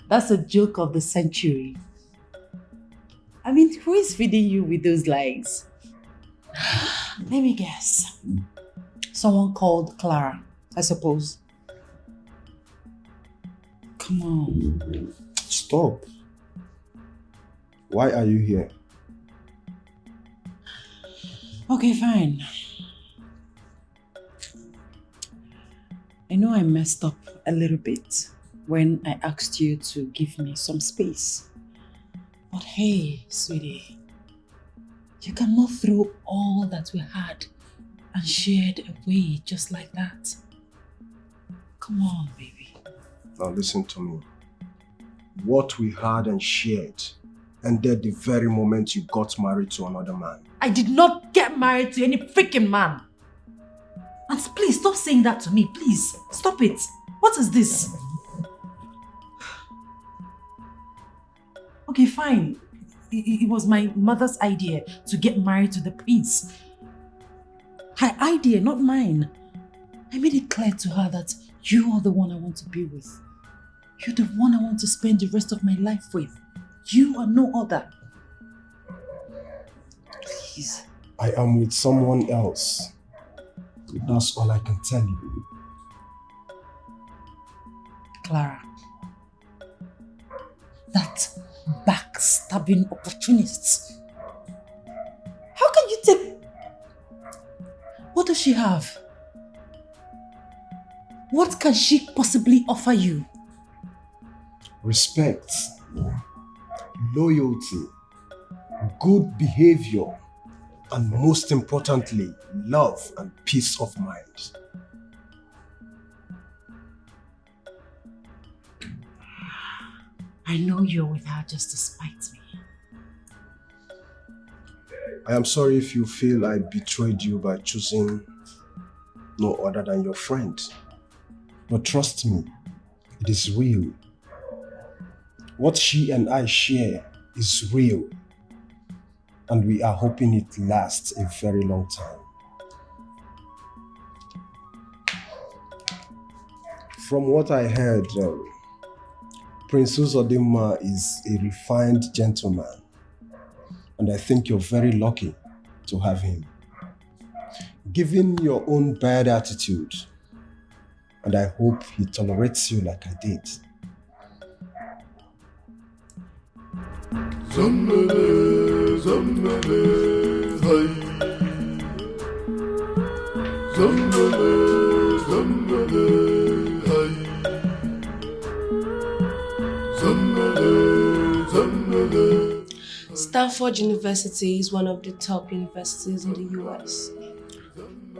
That's a joke of the century. I mean, who is feeding you with those lies? Let me guess. Someone called Clara, I suppose. Come on. Stop. Why are you here? Okay, fine. I know I messed up a little bit when I asked you to give me some space. But hey, sweetie, you cannot throw all that we had and shared away just like that. Come on, baby. Now listen to me. What we had and shared ended the very moment you got married to another man. I did not get married to any freaking man. And please, stop saying that to me, please. Stop it. What is this? Okay, fine. It was my mother's idea to get married to the prince. Her idea, not mine. I made it clear to her that you are the one I want to be with. You're the one I want to spend the rest of my life with. You are no other. Please. I am with someone else. That's all I can tell you. Clara. That backstabbing opportunist. How can you take... What does she have? What can she possibly offer you? Respect, loyalty, good behavior, and most importantly, love and peace of mind. I know you're with her just to spite me. I am sorry if you feel I betrayed you by choosing no other than your friend. But trust me, it is real. What she and I share is real. And we are hoping it lasts a very long time. From what I heard, Prince Uzodinma is a refined gentleman, and I think you're very lucky to have him. Given your own bad attitude, and I hope he tolerates you like I did. Zombele, zombele, hai. Zombele, zombele, hai. Zombele, zombele. Stanford University is one of the top universities in the US.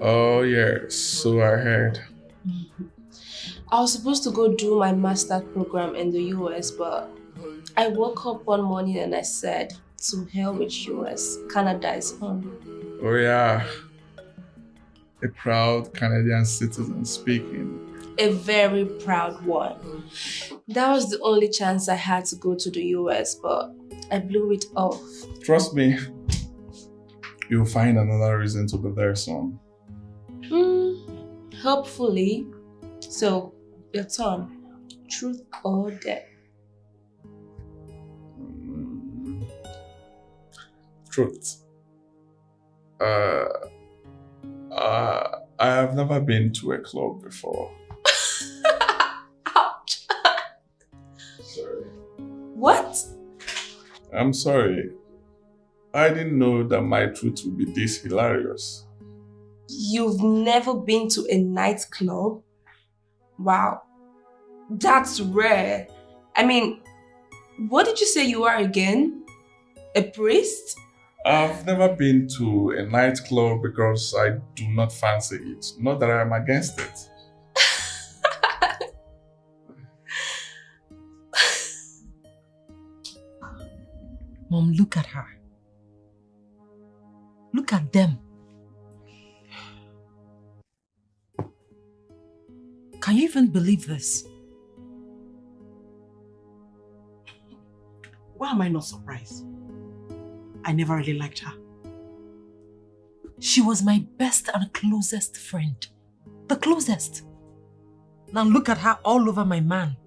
Oh, yes, so I heard. I was supposed to go do my master's program in the US, but I woke up one morning and I said, to hell with US, Canada is home. Oh, yeah. A proud Canadian citizen speaking. A very proud one. That was the only chance I had to go to the US, but I blew it off. Trust me, you'll find another reason to be there soon. Hopefully. So, your turn. Truth or dare? Truth. I have never been to a club before. Ouch! Sorry. What? I'm sorry. I didn't know that my truth would be this hilarious. You've never been to a nightclub? Wow. That's rare. I mean, what did you say you are again? A priest? I've never been to a nightclub because I do not fancy it. Not that I'm against it. Mom, look at her. Look at them. Can you even believe this? Why am I not surprised? I never really liked her. She was my best and closest friend. The closest. Now look at her all over my man.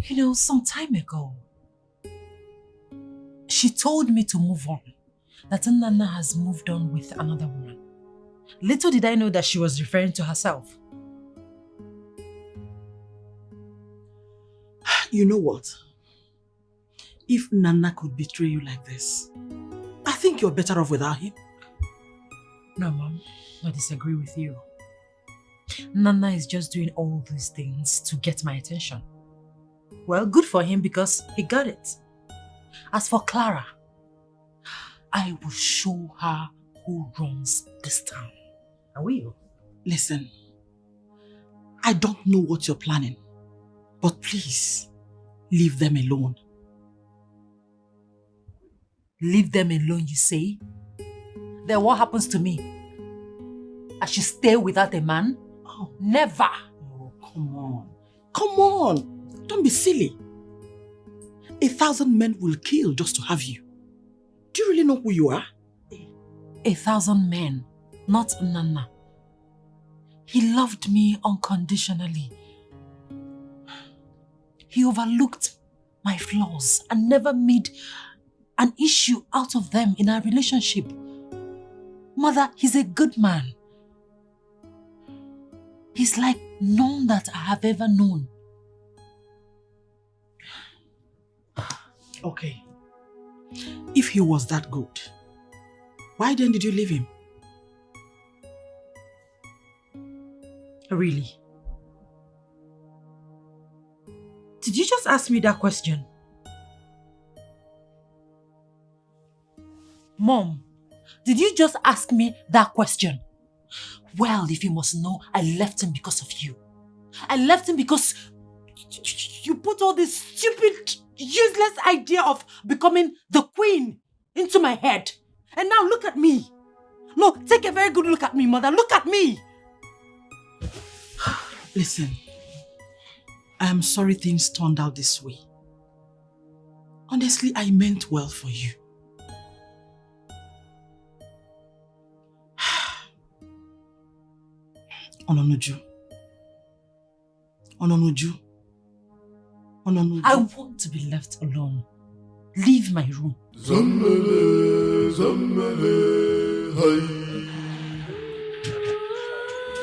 You know, some time ago, she told me to move on. That Nana has moved on with another woman. Little did I know that she was referring to herself. You know what? If Nana could betray you like this, I think you're better off without him. No, Mom, I disagree with you. Nana is just doing all these things to get my attention. Well, good for him because he got it. As for Clara, I will show her who runs this town. I will. Listen, I don't know what you're planning, but please, leave them alone. Leave them alone, you say? Then what happens to me? I should stay without a man? Oh. Never! Oh, come on. Come on! Don't be silly. 1,000 men will kill just to have you. Do you really know who you are? 1,000 men, not Nana. He loved me unconditionally. He overlooked my flaws and never made an issue out of them in our relationship. Mother, he's a good man. He's like none that I have ever known. Okay. If he was that good, why then did you leave him? Really? Did you just ask me that question? Mom, did you just ask me that question? Well, if you must know, I left him because of you. I left him because you put all this stupid, useless idea of becoming the queen into my head. And now look at me. No, take a very good look at me, Mother. Look at me. Listen, I am sorry things turned out this way. Honestly, I meant well for you. Ononuju. Ononuju. Ononuju. I want to be left alone. Leave my room. Zammele, zammele, hai.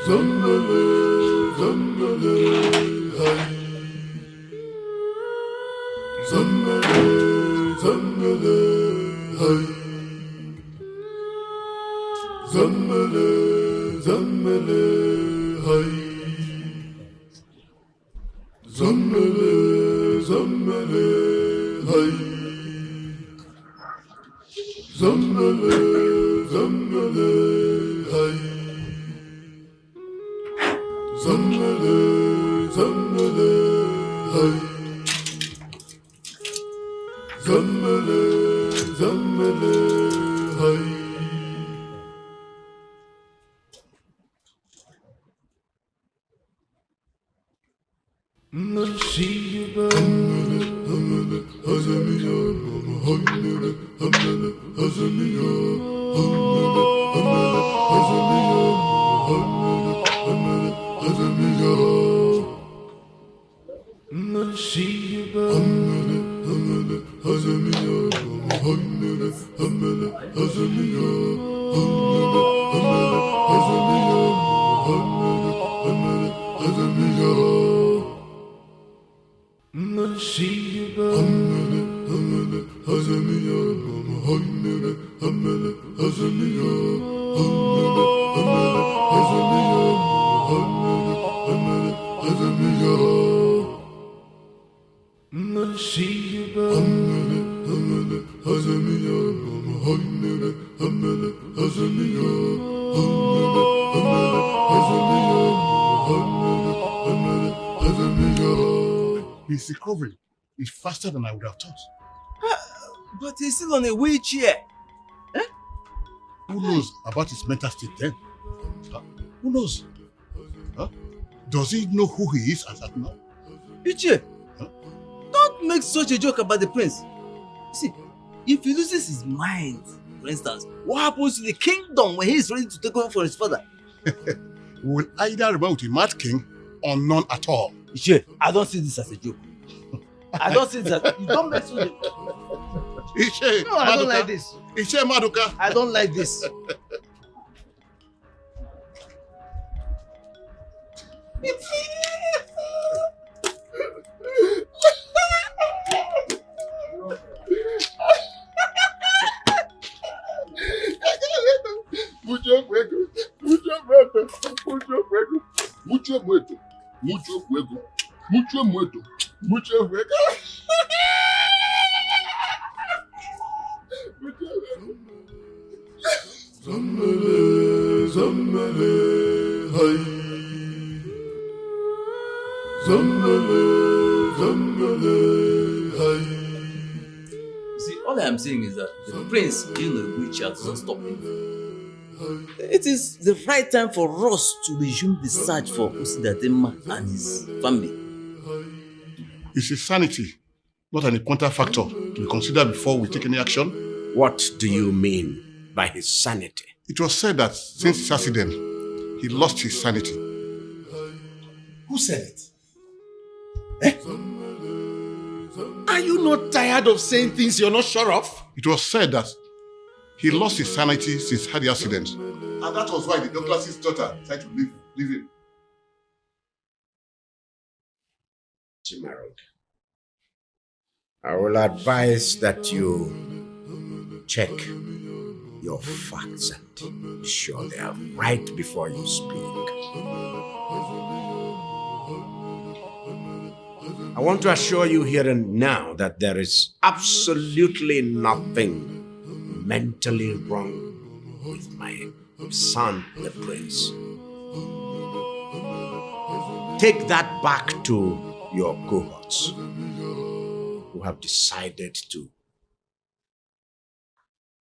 Zammele, zammele, hai. Zammele, zammele, hai. Zammele, zammele, hai. Zammele, zammele, hai. Zammele, zammele, hai. Zammele, zammele, hai. Zammele, zammele, hai. Nasiba, hamele, hazamiya, hamele, hamele, hazamiya, hamele, hamele, hazamiya, hamele, hamele, hazamiya. Nasiba, hamele, hamele, hazamiya, hamele, hamele, hazamiya, hamele, hamele, hazamiya, hamele, hamele, hazamiya. Nasiba, hamele, hamele, hazamiya, hamele, hamele, hazamiya, hamele, hamele, hazamiya, hamele, hamele, hazamiya. Nasiba, hamele, hamele, hazamiya, hamele, hamele, hazamiya, hamele, hamele, hazamiya, hamele, hamele, hazamiya. His recovery is faster than I would have thought. But he's still on a wheelchair. Who knows about his mental state then? Who knows? Does he know who he is as at now? Ichie, don't make such a joke about the prince. See, if he loses his mind, for instance, what happens to the kingdom when he is ready to take over for his father? We will either remain with a mad king or none at all. Ichie, I don't see this as a joke. I don't see this as you don't make such a Ichie, no, I don't like this. Ichie Maduka. I don't like this. Mucho fuego, mucho fuego, mucho fuego, mucho muerto, mucho fuego, mucho muerto, mucho fuego. Zammele, zammele, hai. Zammele, zammele, hai. See, all I am saying is that the prince in the wheelchair doesn't stop him. It is the right time for us to resume the search for Usidadema and his family. It's his sanity, not an important factor to be considered before we take any action. What do you mean by his sanity? It was said that since his accident, he lost his sanity. Who said it? Are you not tired of saying things you're not sure of? It was said that he lost his sanity since he had the accident. And that was why the Douglas's daughter tried to leave him. Chimarog, I will advise that you check your facts and be sure they are right before you speak. I want to assure you here and now that there is absolutely nothing mentally wrong with my son, the prince. Take that back to your cohorts who have decided to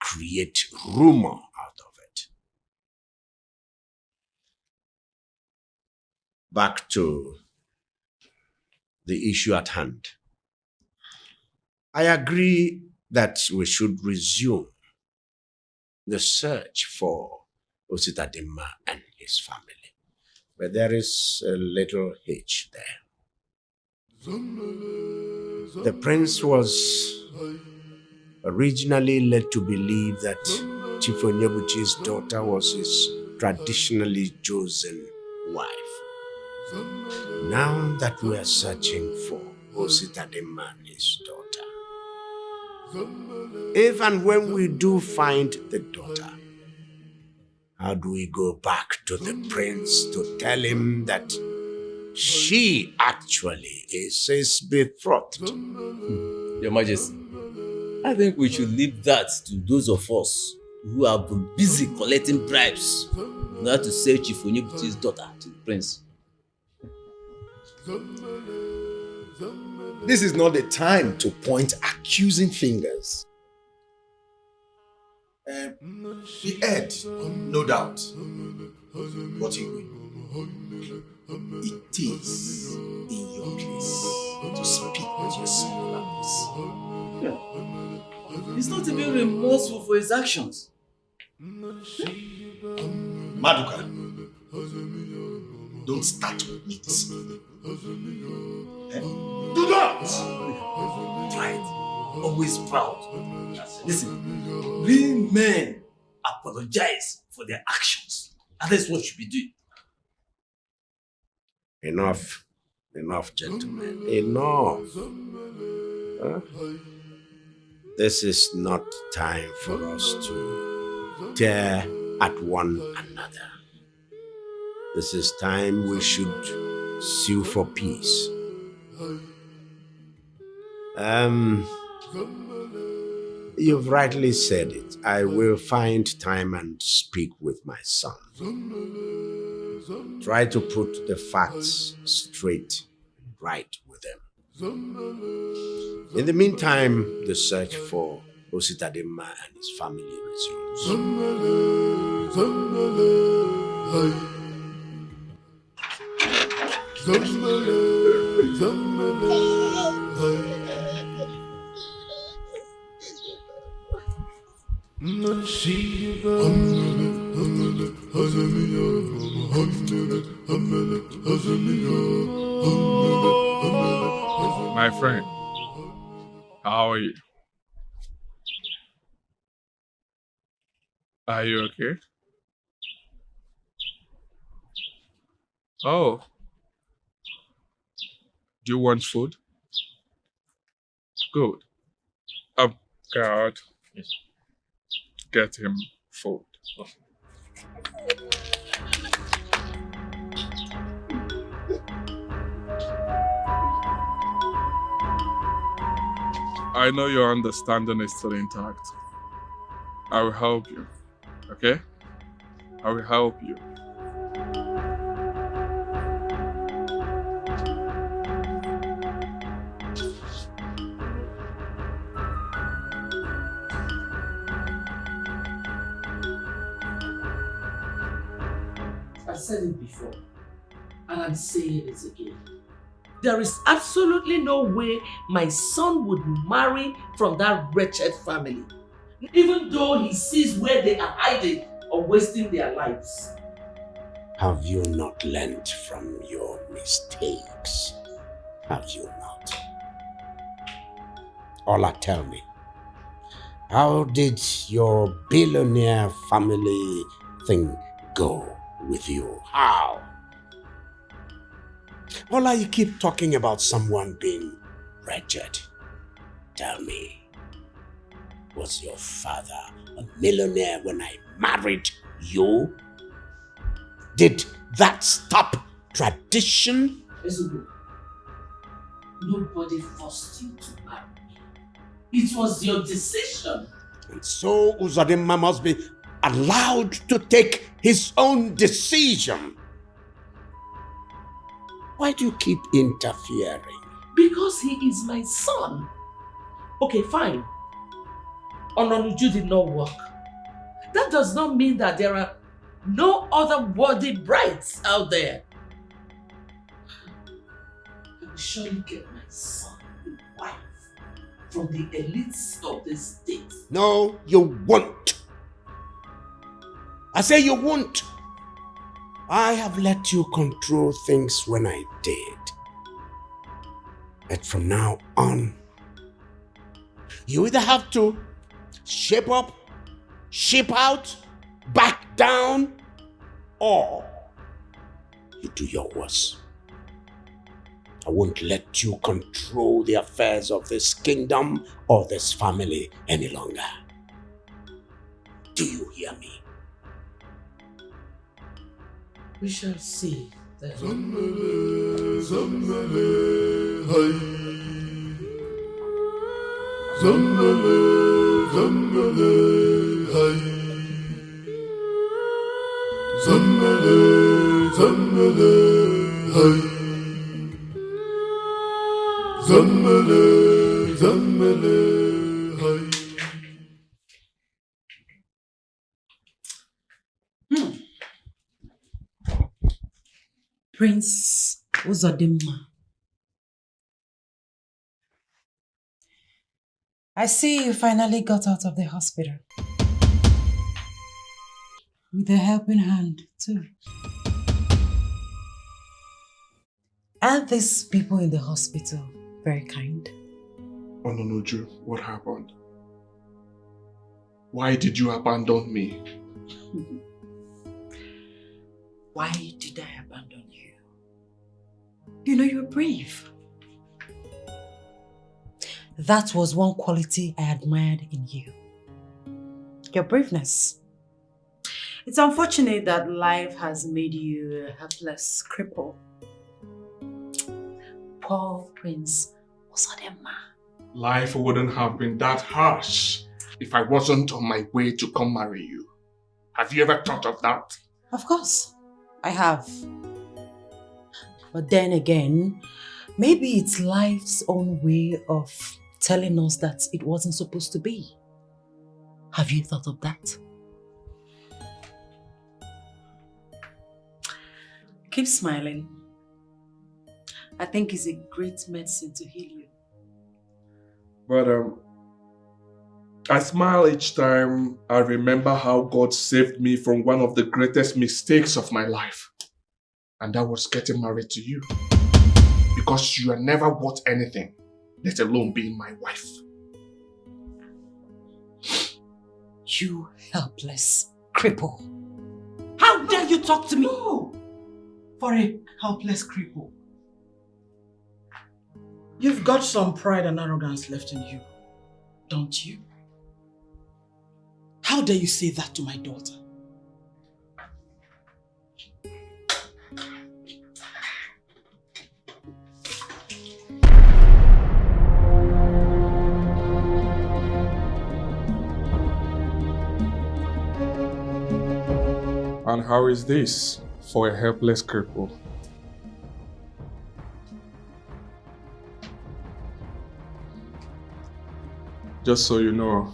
create rumor out of it. Back to the issue at hand. I agree that we should resume the search for Ositadima and his family. But there is a little hitch there. The prince was originally led to believe that Chief Onyebuchi's daughter was his traditionally chosen wife. Now that we are searching for Ositademani's daughter, if and when we do find the daughter, how do we go back to the prince to tell him that she actually is his betrothed? Your Majesty, I think we should leave that to those of us who have been busy collecting bribes in order to sell Chief Onyebuchi's daughter to the prince. This is not the time to point accusing fingers. The head, no doubt. But it is in your place to speak with your singular voice. He's not even remorseful for his actions. Maduka, don't start with me this evening. Do not! Pride, always proud. Listen, real men apologize for their actions. And that's what you should be doing. Enough, gentlemen, enough. Huh? This is not time for us to tear at one another. This is time we should sue for peace. You've rightly said it. I will find time and speak with my son. Try to put the facts straight, right with them. In the meantime, the search for Ositadema and his family My friend, how are you? Are you okay? Oh. Do you want food? Good. God. Yes. Get him food. I know your understanding is still intact. I will help you. Okay? I will help you. I've said it before, and I'm saying it again. There is absolutely no way my son would marry from that wretched family, even though he sees where they are hiding or wasting their lives. Have you not learned from your mistakes? Have you not? Ola, tell me, how did your billionaire family thing go with you? How? Ola, you keep talking about someone being wretched. Tell me, was your father a millionaire when I married you? Did that stop tradition? Ezugo, nobody forced you to marry me. It was your decision. And so Uzodimma must be allowed to take his own decision. Why do you keep interfering? Because he is my son. Okay, fine. Ononuju did not work. That does not mean that there are no other worthy brides out there. I will surely get my son a wife from the elites of the state. No, you won't. I say you won't. I have let you control things when I did. But from now on, you either have to shape up, ship out, back down, or you do your worst. I won't let you control the affairs of this kingdom or this family any longer. Do you hear me? We shall see. Prince Uzodimma. I see you finally got out of the hospital. With a helping hand, too. Aren't these people in the hospital very kind? Ononoju, what happened? Why did you abandon me? Why did I abandon you? You know you're brave. That was one quality I admired in you. Your braveness. It's unfortunate that life has made you a helpless cripple. Poor Prince Uzodimma. Life wouldn't have been that harsh if I wasn't on my way to come marry you. Have you ever thought of that? Of course, I have. But then again, maybe it's life's own way of telling us that it wasn't supposed to be. Have you thought of that? Keep smiling. I think it's a great medicine to heal you. But I smile each time I remember how God saved me from one of the greatest mistakes of my life. And that was getting married to you. Because you are never worth anything, let alone being my wife. You helpless cripple. How dare you talk to me? No! For a helpless cripple. You've got some pride and arrogance left in you, don't you? How dare you say that to my daughter? And how is this for a helpless cripple? Just so you know,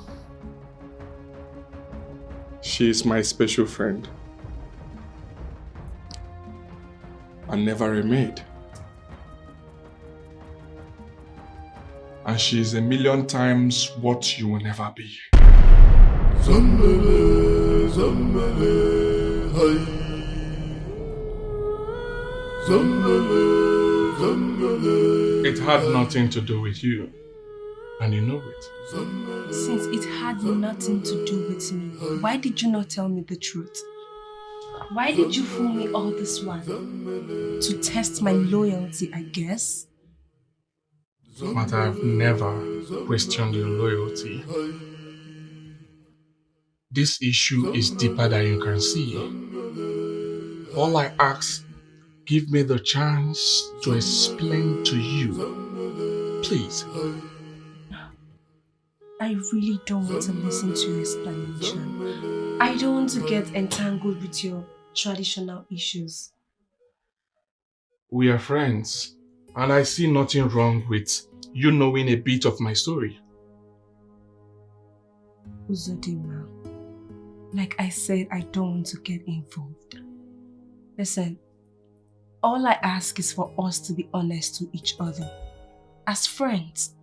she is my special friend. And never a maid. And she is a million times what you will never be. Zambele, zambele, hai. Zambele, zambele. It had nothing to do with you. And you know it. Since it had nothing to do with me, why did you not tell me the truth? Why did you fool me all this while? To test my loyalty, I guess? But I've never questioned your loyalty. This issue is deeper than you can see. All I ask, give me the chance to explain to you. Please. I really don't want to listen to your explanation. I don't want to get entangled with your traditional issues. We are friends, and I see nothing wrong with you knowing a bit of my story. Uzodimma, like I said, I don't want to get involved. Listen, all I ask is for us to be honest to each other. As friends.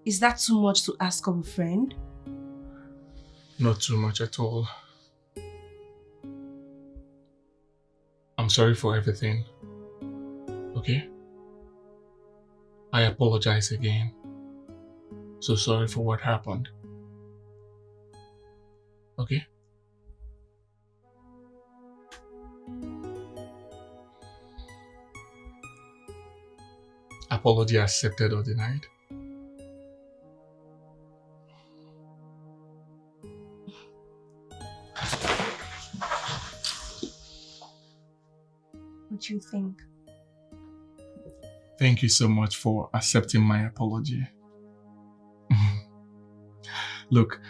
Is that too much to ask of a friend? Not too much at all. I'm sorry for everything. Okay? I apologize again. So sorry for what happened. Okay? Apology accepted or denied? What do you think? Thank you so much for accepting my apology. Look,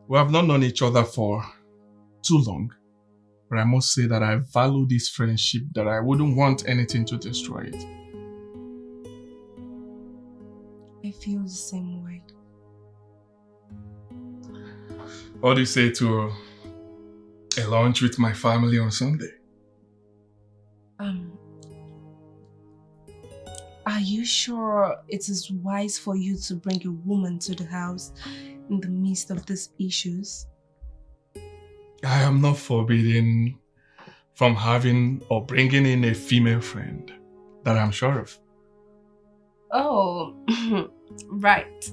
we have not known each other for too long, but I must say that I value this friendship, that I wouldn't want anything to destroy it. I feel the same way. What do you say to a lunch with my family on Sunday? Are you sure it is wise for you to bring a woman to the house in the midst of these issues? I am not forbidden from having or bringing in a female friend, that I'm sure of. Oh, right.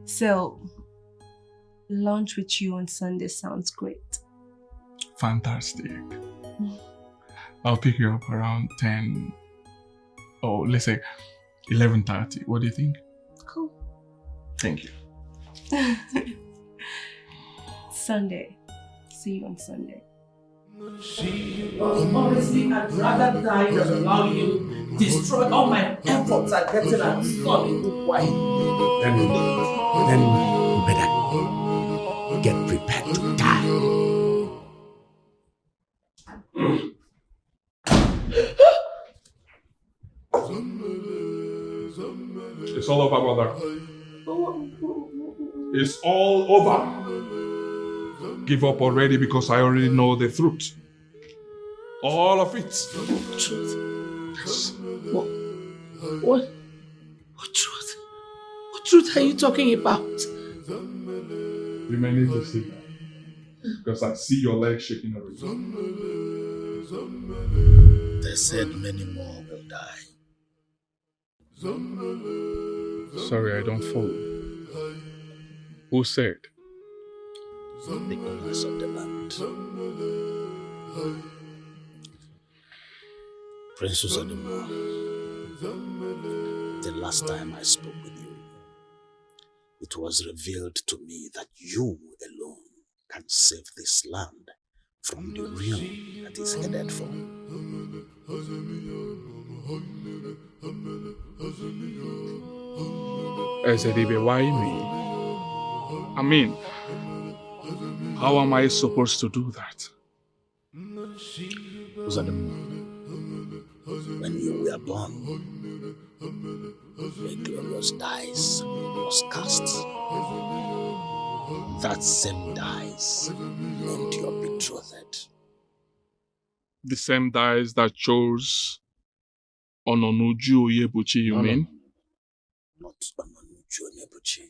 So, lunch with you on Sunday sounds great. Fantastic. I'll pick you up around 10, or let's say 11:30. What do you think? Cool. Thank you. Sunday. See you on Sunday. Honestly, I'd rather die than allow you destroy all my efforts at getting our son a good wife. Then you better get prepared to die. It's all over, brother. It's all over. Give up already because I already know the truth. All of it. Truth? What truth? What truth are you talking about? You may need to sit down, because I see your legs shaking already. They said many more will die. Sorry, I don't follow. Who said? The owners of the land. Princess Adama, the last time I spoke with you, it was revealed to me that you alone can save this land from the ruin that is headed for. Ezedibe, why me? I mean, how am I supposed to do that? Uzadam, when you were born, a glorious dice was cast. That same dice named your betrothed. The same dice that chose Ononuju Oyebuchi, you mean? Not Ononuju Oyebuchi.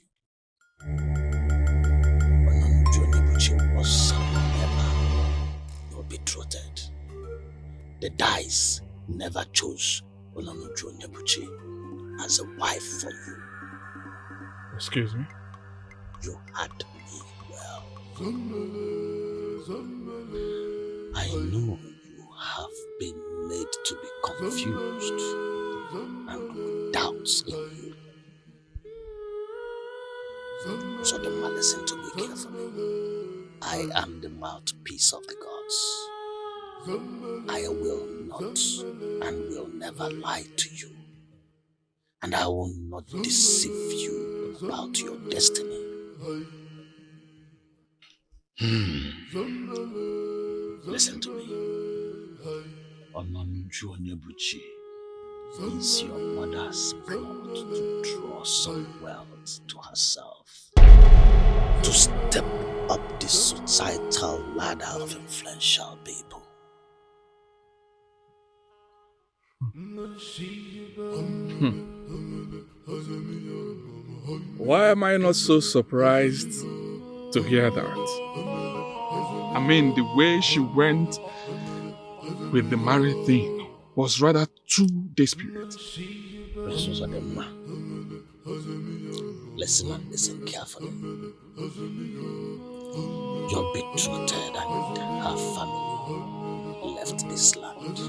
Ononuju Oyebuchi was never your betrothed. The dice never chose Ononuju Oyebuchi as a wife for you. Excuse me? You had me well. I know you have been made to be confused and with doubts in you. So then listen to me carefully. I am the mouthpiece of the gods. I will not and will never lie to you. And I will not deceive you about your destiny. Listen to me. Ononuju Onyebuchi is your mother's plot to draw some wealth to herself, to step up the societal ladder of influential people. Why am I not so surprised to hear that? I mean, the way she went with the married thing was rather too desperate. Princess Adema, listen and listen carefully. Your betrothed and her family left this land.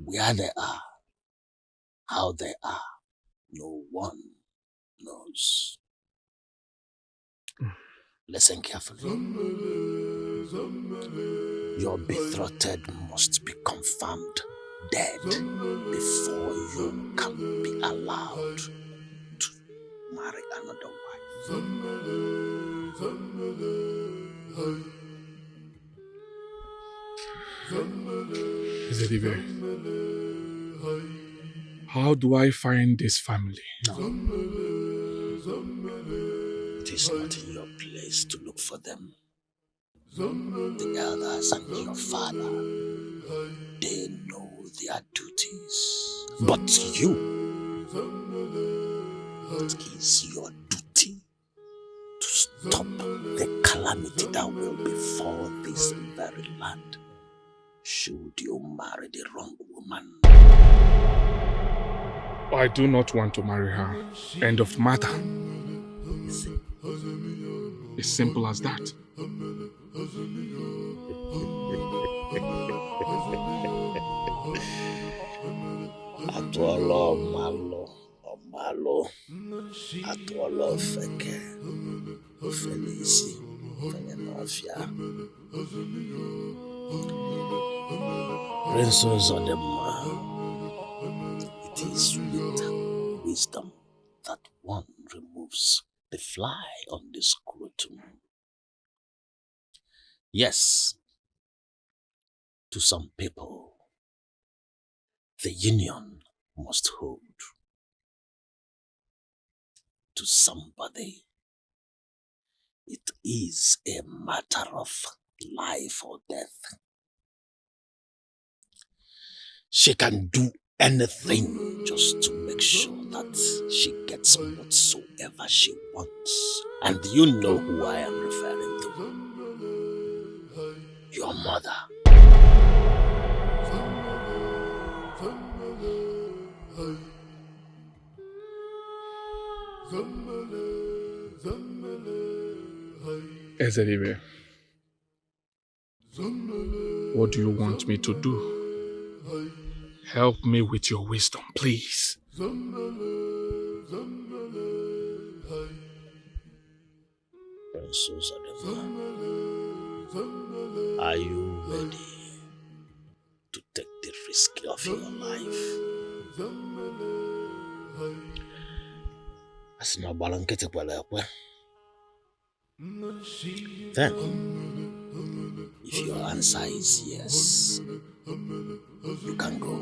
Where they are, how they are, no one knows. Listen carefully. Your betrothed must be confirmed dead before you can be allowed to marry another wife. Ezedive, how do I find this family? It is not in your place to look for them. The elders and your father, they know their duties. But you, it is your duty to stop the calamity that will befall this very land should you marry the wrong woman. I do not want to marry her. End of matter. It's simple as that. Atuolo malo, atuolo feke, felisi, fenemafia. Princess Odema, it is with wisdom that one removes the fly on the scrotum. Yes, to some people, the union must hold. To somebody, it is a matter of life or death. She can do anything just to make sure that she gets whatsoever she wants. And you know who I am referring to. Your mother. Ezedive, what do you want me to do? Help me with your wisdom, please. Princess Adema, are you ready to take the risk of your life? Then, if your answer is yes, you can go.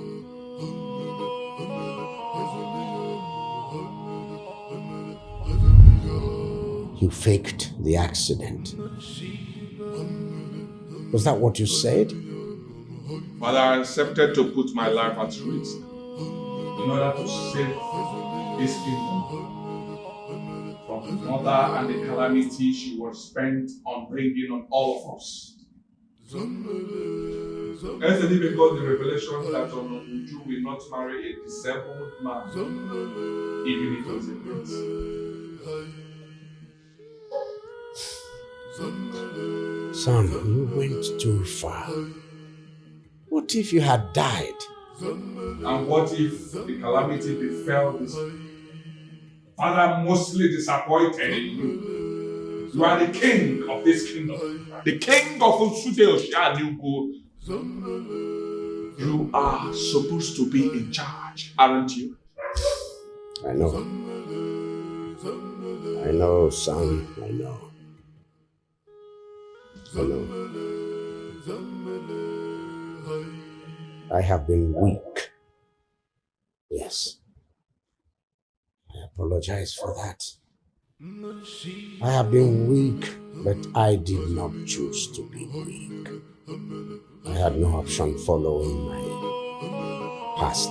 You faked the accident. Was that what you said? Father, I accepted to put my life at risk in order to save this kingdom from the mother and the calamity she was bent on bringing on all of us. Ezedive got the revelation that Ononuju will not marry a disabled man, even if he's a prince. Son, you went too far. What if you had died? And what if the calamity befell this? Father, I'm mostly disappointed in you. You are the king of this kingdom. The king of Usude Oshianugo. You are supposed to be in charge, aren't you? I know. I know, son. I know. I know. I have been weak. Yes. I apologize for that. I have been weak, but I did not choose to be weak. I had no option following my past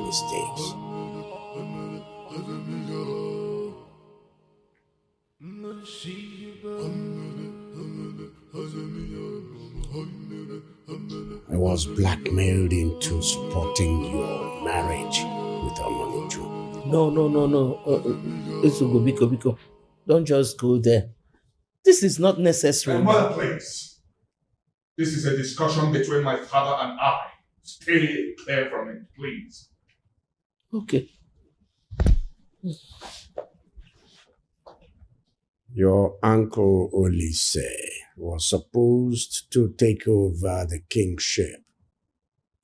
mistakes. I was blackmailed into supporting your marriage with Omonuju. No. Biko. Don't just go there. This is not necessary. Mother, please. This is a discussion between my father and I. Stay clear from it, please. Okay. Your uncle Olise was supposed to take over the kingship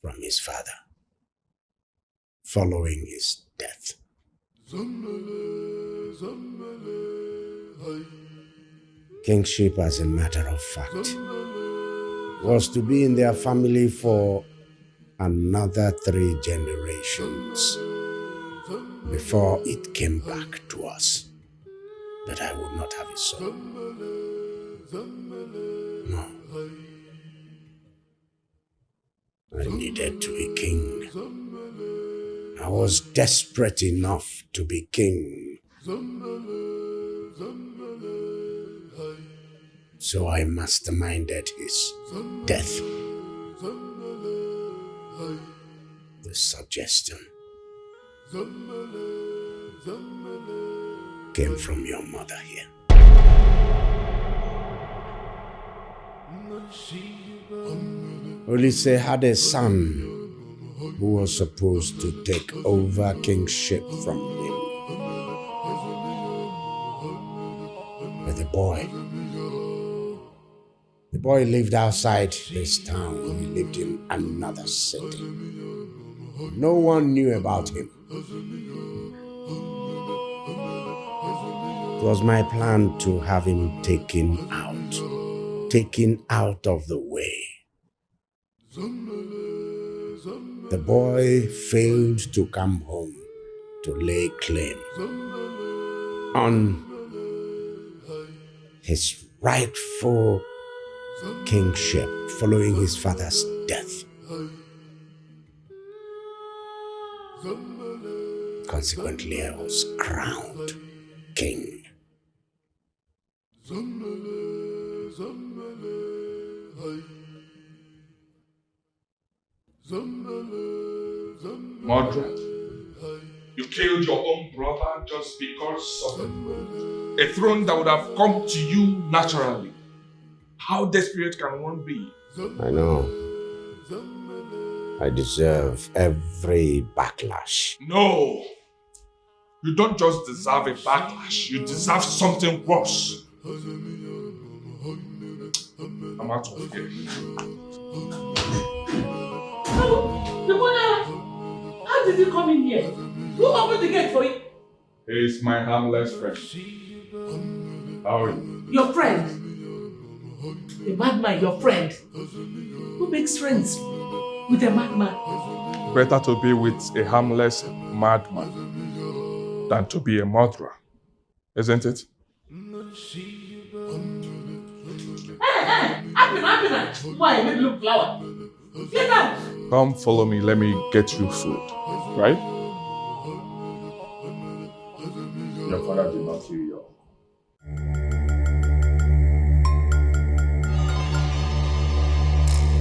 from his father following his death. Kingship, as a matter of fact, was to be in their family for another 3 generations before it came back to us. But I would not have it so. No. I needed to be king. I was desperate enough to be king. So I masterminded his death. The suggestion came from your mother here. Olise had a son who was supposed to take over kingship from him. But the boy lived outside this town. He lived in another city. No one knew about him. It was my plan to have him taken out of the way. The boy failed to come home to lay claim on his rightful kingship following his father's death. Consequently, I was crowned king. Mordred, you killed your own brother just because of a throne that would have come to you naturally. How desperate can one be? I know. I deserve every backlash. No! You don't just deserve a backlash, you deserve something worse. I'm out of here. The mother! How did you come in here? Who opened the gate for you? He's my harmless friend. How are you? Your friend? A madman, your friend? Who makes friends with a madman? Better to be with a harmless madman than to be a murderer, isn't it? Hey! Happy! Why you look flower? Get out! Come follow me, let me get you food, right? Your father did not kill you.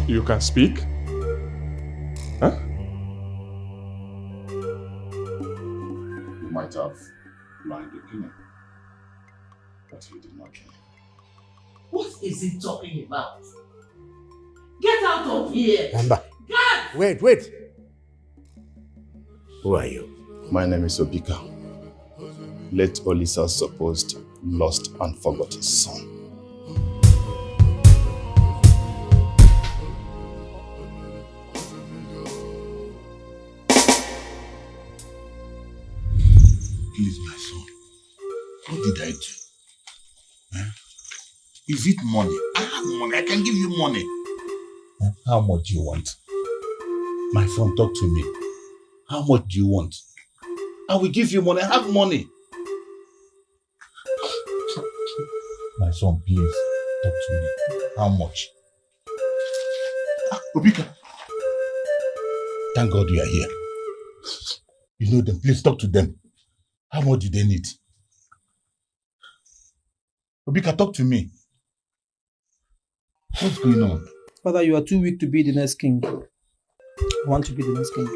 You can speak? Huh? You might have lied to kill him, but you did not kill him. What is he talking about? Get out of here! Yamba. God! Wait. Who are you? My name is Obika. Let Olisa's supposed lost and forgotten son. Please, my son. What did I do? Is it money? I have money. I can give you money. How much do you want? My son, talk to me. How much do you want? I will give you money. I have money. My son, please, talk to me. How much? Obika. Thank God you are here. You know them. Please talk to them. How much do they need? Obika, talk to me. What's going on? Father, you are too weak to be the next king. I want to be the next king.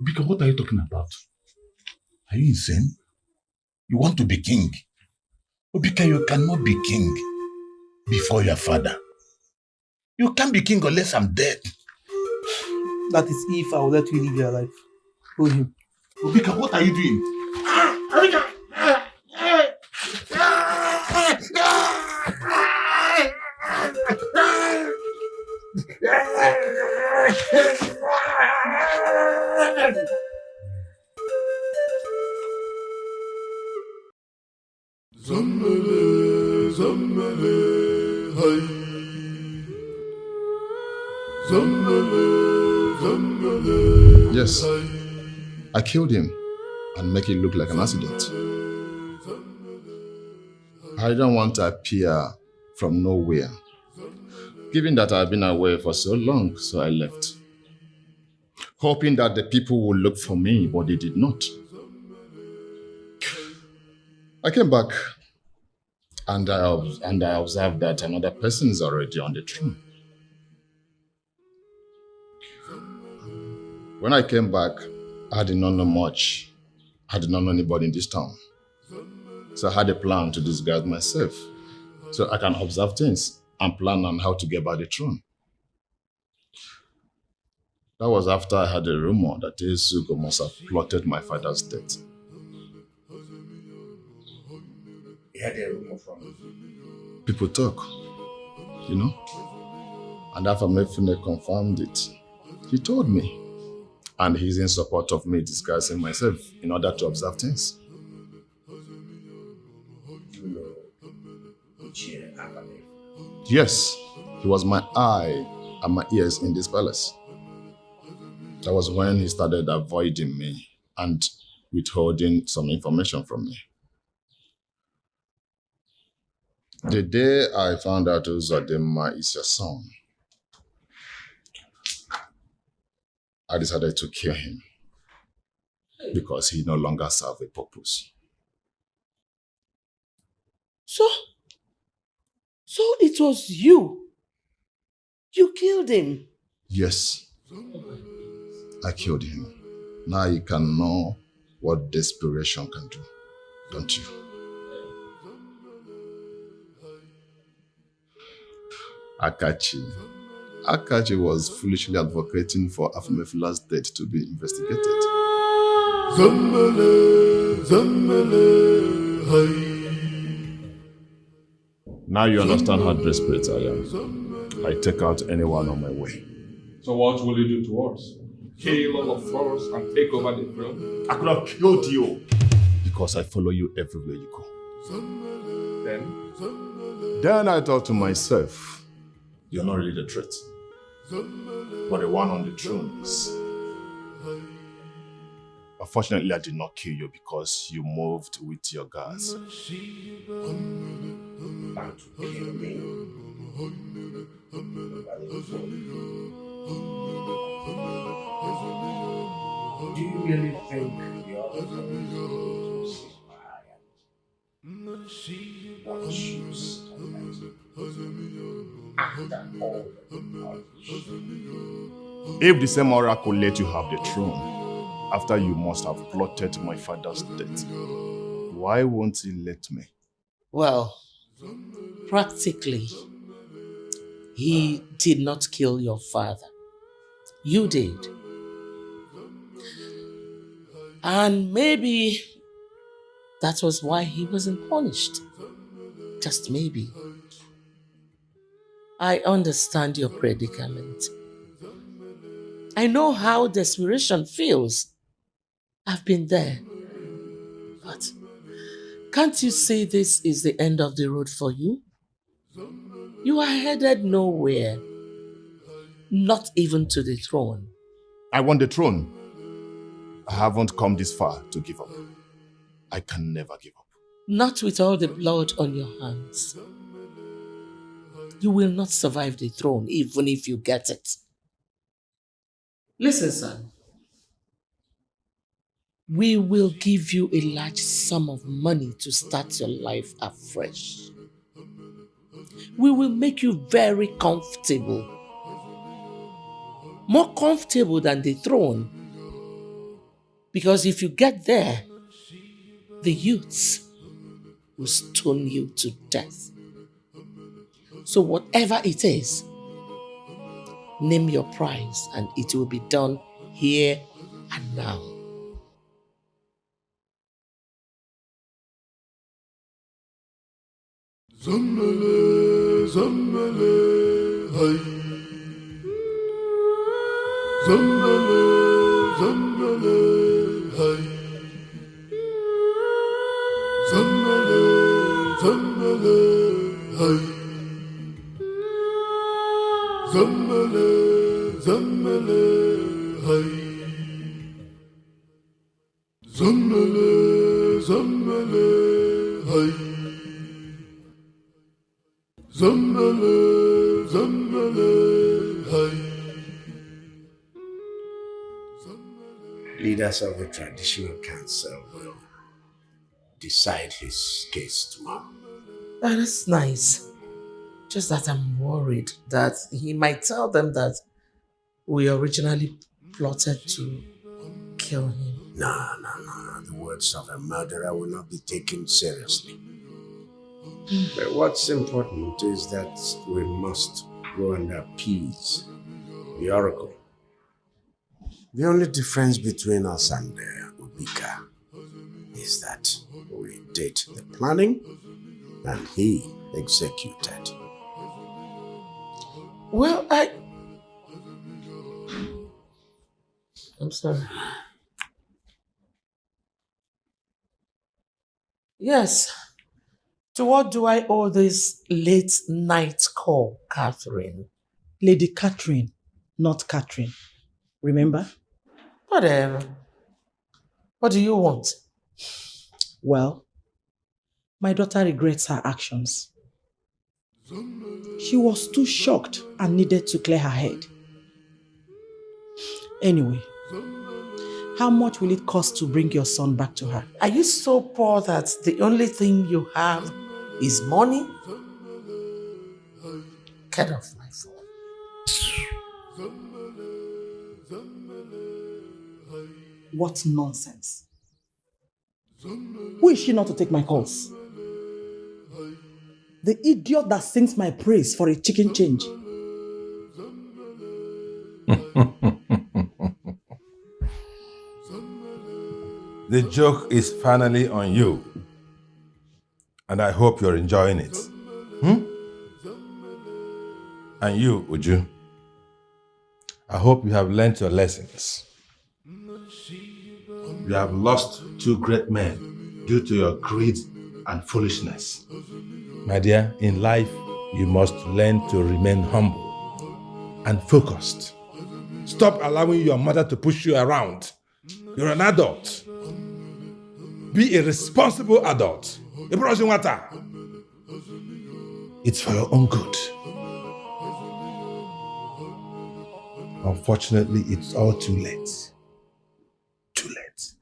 Because what are you talking about? Are you insane? You want to be king? Obika, you cannot be king before your father. You can't be king unless I'm dead. That is if I will let you live your life. Oh, him. Obika, what are you doing? Yes, I killed him and make it look like an accident. I didn't want to appear from nowhere, given that I've been away for so long, so I left. Hoping that the people would look for me, but they did not. I came back and I observed that another person is already on the throne. When I came back, I did not know much. I did not know anybody in this town. So I had a plan to disguise myself so I can observe things and plan on how to get by the throne. That was after I had a rumor that Ezugo must have plotted my father's death. You had a rumor from? People talk, you know? And after Mefune confirmed it, he told me. And he's in support of me disguising myself in order to observe things. Yes, he was my eye and my ears in this palace. That was when he started avoiding me and withholding some information from me. The day I found out Uzodimma is your son, I decided to kill him because he no longer served a purpose. So it was you. You killed him. Yes, I killed him. Now you can know what desperation can do, don't you? Akachi was foolishly advocating for Afamefula's death to be investigated. Now you understand how desperate I am. I take out anyone on my way. So what will you do to us? Kill all of us and take over the throne? I could have killed you because I follow you everywhere you go. Then I thought to myself, you're not really the threat. But the one on the throne is. Unfortunately, I did not kill you because you moved with your guards. Do you really think you're what shoes after all? If the same oracle let you have the throne, after you must have plotted my father's death, why won't he let me? Well, practically, he did not kill your father. You did. And maybe that was why he wasn't punished. Just maybe. I understand your predicament. I know how desperation feels. I've been there. But can't you see this is the end of the road for you? You are headed nowhere. Not even to the throne. I want the throne. I haven't come this far to give up. I can never give up. Not with all the blood on your hands. You will not survive the throne even if you get it. Listen, son. We will give you a large sum of money to start your life afresh. We will make you very comfortable. More comfortable than the throne. Because if you get there, the youths will stone you to death. So whatever it is, name your price and it will be done here and now. Zammele, zammele, hay. Zammele, zammele, hay. Zammele, zammele, hay. Zammele, zammele, hay. Zammele, zammele, hay. Zammele, zammele, hay. Leaders of the traditional council will decide his case tomorrow. That's nice. Just that I'm worried that he might tell them that we originally plotted to kill him. No. The words of a murderer will not be taken seriously. But what's important is that we must go and appease the oracle. The only difference between us and Ubika is that we did the planning and he executed. Well, I'm sorry. Yes. To what do I owe this late night call, Catherine? Lady Catherine, not Catherine. Remember? Whatever. What do you want? Well, my daughter regrets her actions. She was too shocked and needed to clear her head. Anyway, how much will it cost to bring your son back to her? Are you so poor that the only thing you have is money? Get off my phone. What nonsense. Who is she not to take my calls? The idiot that sings my praise for a chicken change. The joke is finally on you. And I hope you're enjoying it. And you, Uju, I hope you have learnt your lessons. You have lost two great men due to your greed and foolishness. My dear, in life, you must learn to remain humble and focused. Stop allowing your mother to push you around. You're an adult. Be a responsible adult. It's for your own good. Unfortunately, it's all too late. Too late.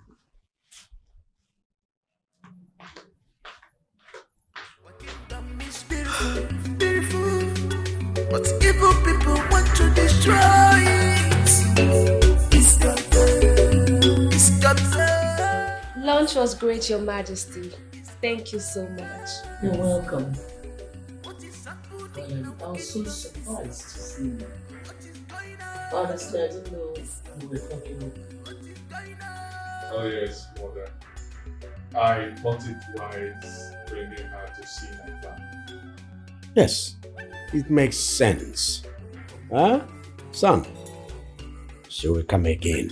Beautiful, but evil people want to destroy it. It's got them. It's got them. Lunch was great, Your Majesty. Thank you so much. You're welcome. I was so surprised to see you. Honestly, I didn't know you were talking. Oh yes, mother. I thought it wise bringing her to see my family. Yes, it makes sense. Huh? Son, shall we come again?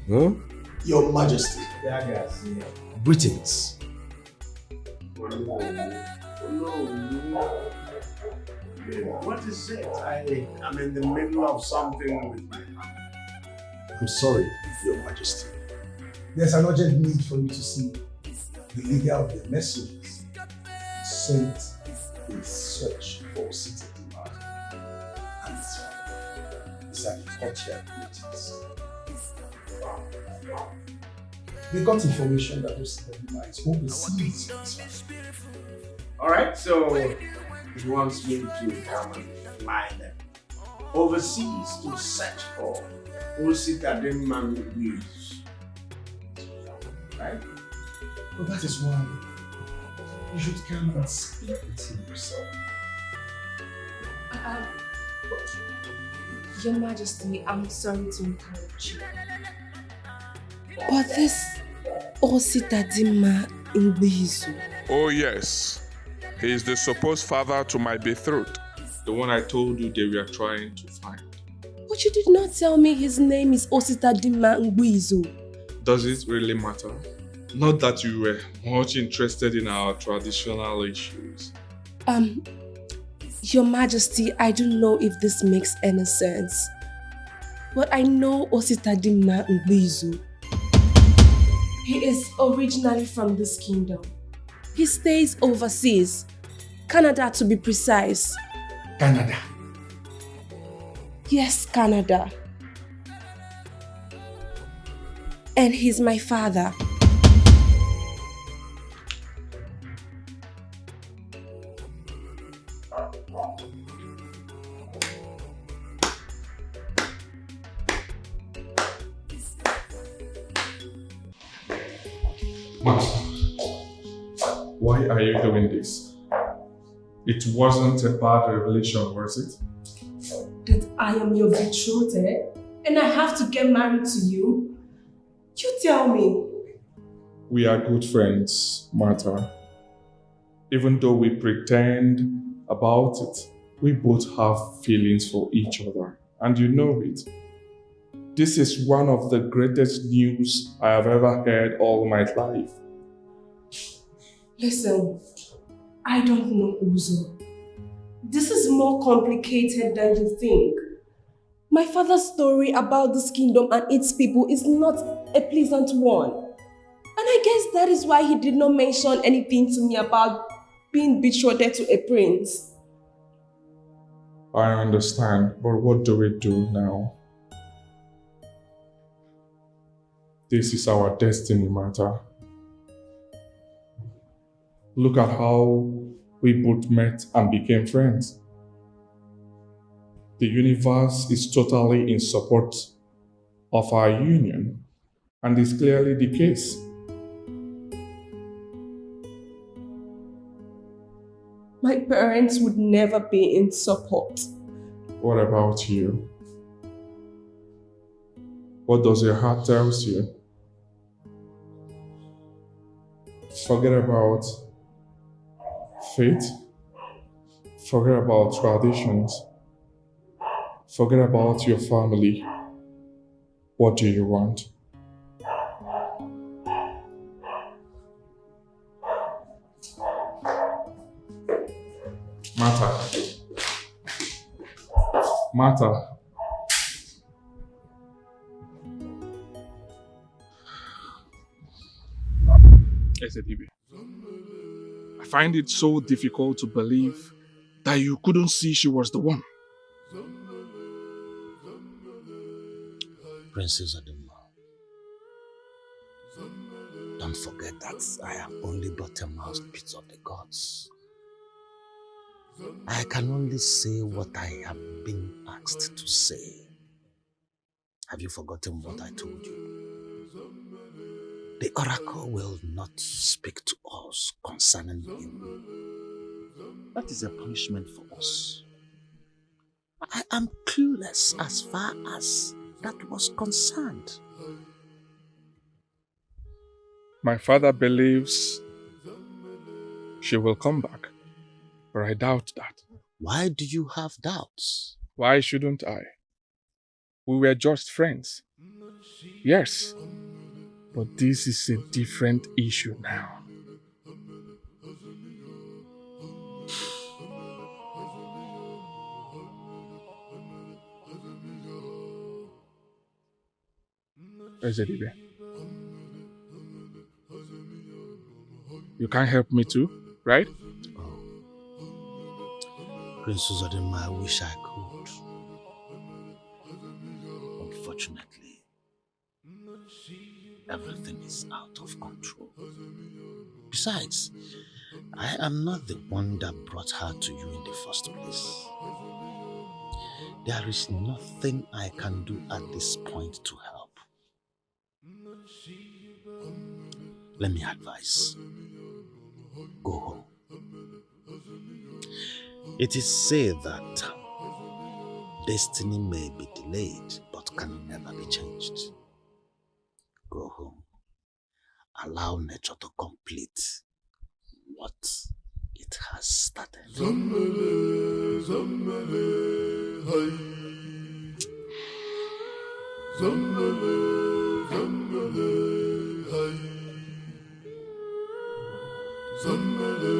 Huh? Your Majesty. Greetings. What is it? I'm in the middle of something with my... I'm sorry, Your Majesty. There's an urgent need for you to see the leader of the messengers sent in search for City Demand and his family. It's an urgent meeting. they got information that Osita is overseas. Alright, so he wants me to come and fly them overseas to search for Osita news. Right? Well, that is why you should come and speak with him yourself. Your Majesty, I'm sorry to interrupt you. But this Osita Ngbizu. Oh yes, he is the supposed father to my betrothed. The one I told you they were trying to find. But you did not tell me his name is Osita Ngbizu. Does it really matter? Not that you were much interested in our traditional issues. Your Majesty, I don't know if this makes any sense. But I know Osita Ngbizu. He is originally from this kingdom. He stays overseas. Canada to be precise. Canada? Yes, Canada. And he's my father. Why are you doing this? It wasn't a bad revelation, was it? That I am your betrothed and I have to get married to you? You tell me. We are good friends, Martha. Even though we pretend about it, we both have feelings for each other, and you know it. This is one of the greatest news I have ever heard all my life. Listen, I don't know Uzo. This is more complicated than you think. My father's story about this kingdom and its people is not a pleasant one. And I guess that is why he did not mention anything to me about being betrothed to a prince. I understand, but what do we do now? This is our destiny, Martha. Look at how we both met and became friends. The universe is totally in support of our union, and is clearly the case. My parents would never be in support. What about you? What does your heart tell you? Forget about faith. Forget about traditions. Forget about your family. What do you want? Martha. SATB. I find it so difficult to believe that you couldn't see she was the one. Princess Adema, don't forget that I am only but a mouthpiece of the gods. I can only say what I have been asked to say. Have you forgotten what I told you? The oracle will not speak to us concerning him. That is a punishment for us. I am clueless as far as that was concerned. My father believes she will come back, but I doubt that. Why do you have doubts? Why shouldn't I? We were just friends. Yes, but this is a different issue now. Ezedibe, you can't help me too, right? Princess Adema, I wish I could. Unfortunately, everything is out of control. Besides, I am not the one that brought her to you in the first place. There is nothing I can do at this point to help. Let me advise. Go home. It is said that destiny may be delayed but can never be changed. Go home. Allow nature to complete what it has started. Zammele, zammele, hai. Zammele, zammele, hai. Zammele,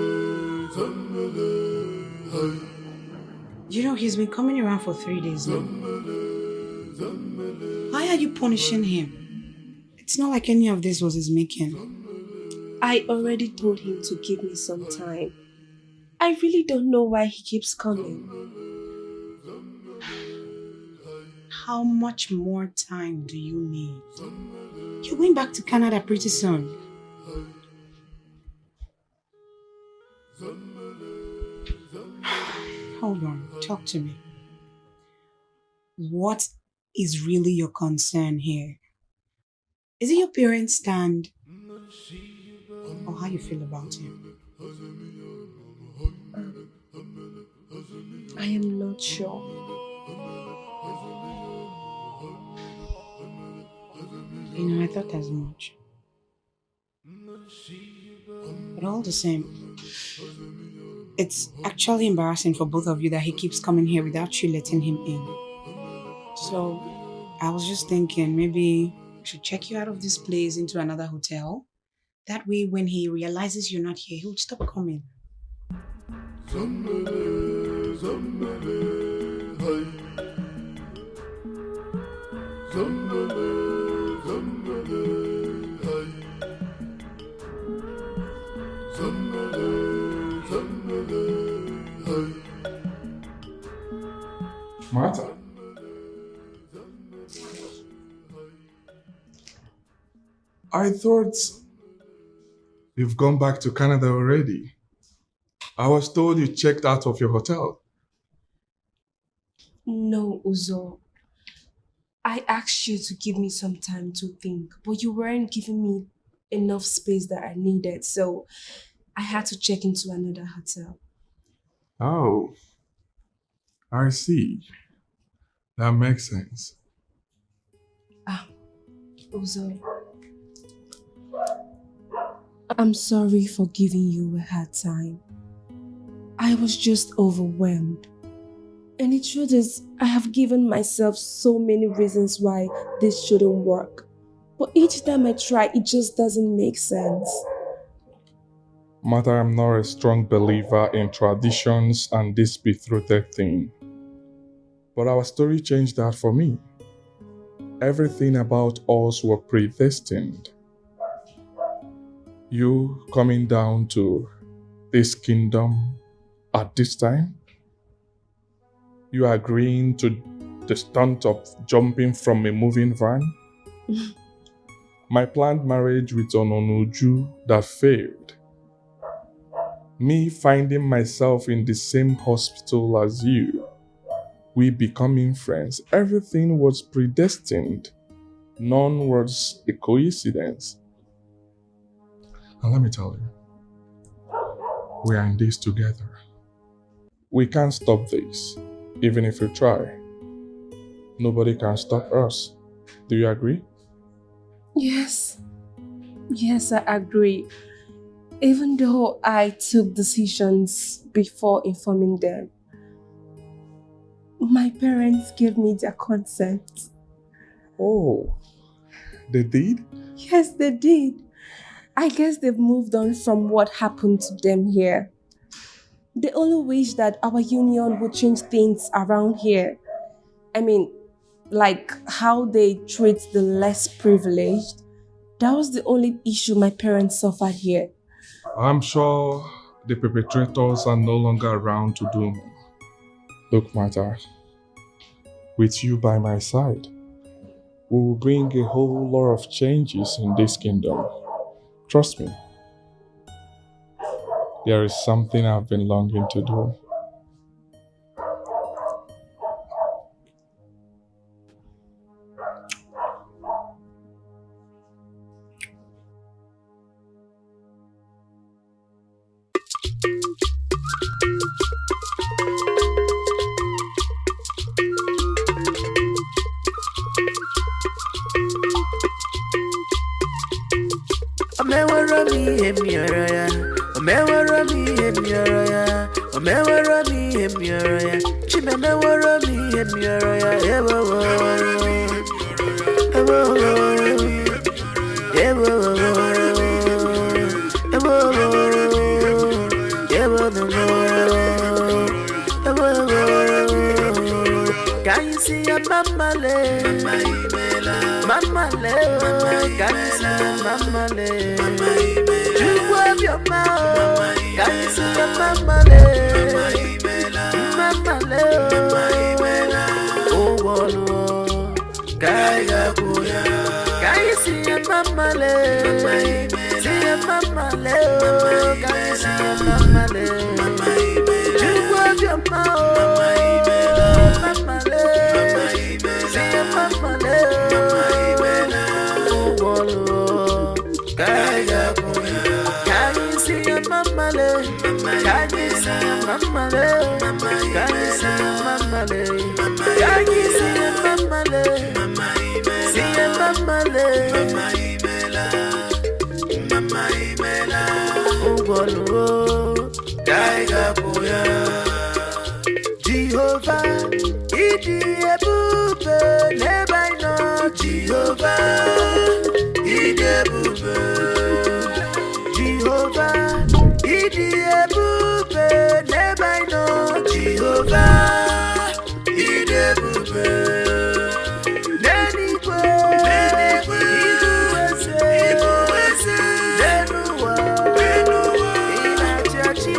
zammele, hai. You know, he's been coming around for 3 days now. Why are you punishing him? It's not like any of this was his making. I already told him to give me some time. I really don't know why he keeps coming. How much more time do you need? You're going back to Canada pretty soon. Hold on, talk to me. What is really your concern here? Is it your parents' stand? Or how you feel about him? I am not sure. You know, I thought as much. But all the same, it's actually embarrassing for both of you that he keeps coming here without you letting him in. So, I was just thinking maybe we should check you out of this place into another hotel. That way, when he realizes you're not here, he'll stop coming. Zammele, zammele, hai. Zammele, zammele, hai. Zammele, zammele, hai. Martha? I thought you've gone back to Canada already. I was told you checked out of your hotel. No, Uzo. I asked you to give me some time to think, but you weren't giving me enough space that I needed, so I had to check into another hotel. Oh, I see. That makes sense. Uzo, I'm sorry for giving you a hard time. I was just overwhelmed. And the truth is, I have given myself so many reasons why this shouldn't work. But each time I try, it just doesn't make sense. Martha, I'm not a strong believer in traditions and this betrothed thing. But our story changed that for me. Everything about us were predestined. You coming down to this kingdom at this time? You agreeing to the stunt of jumping from a moving van? My planned marriage with Ononuju that failed. Me finding myself in the same hospital as you. We becoming friends. Everything was predestined. None was a coincidence. And let me tell you, we are in this together. We can't stop this, even if we try. Nobody can stop us. Do you agree? Yes. Yes, I agree. Even though I took decisions before informing them, my parents gave me their consent. Oh, they did? Yes, they did. I guess they've moved on from what happened to them here. They only wish that our union would change things around here. I mean, like how they treat the less privileged. That was the only issue my parents suffered here. I'm sure the perpetrators are no longer around to do more. Look, Martha, with you by my side, we will bring a whole lot of changes in this kingdom. Trust me. There is something I've been longing to do. Can you see a mama le? Mama le, can you see a mama le? You have your mouth. Can you see a mama le? Mama le, oh oh, Kaya Kuya. Can you see a mama le? See a mama le, can you see a mama le? You have your mouth. Jehovah, Idiyebube, never know Jehovah, Idiyebube, Jehovah, Idiyebube, never know Jehovah, Idiyebube, Nenigwe, Ibuwese, Nenuwa, Inachachi,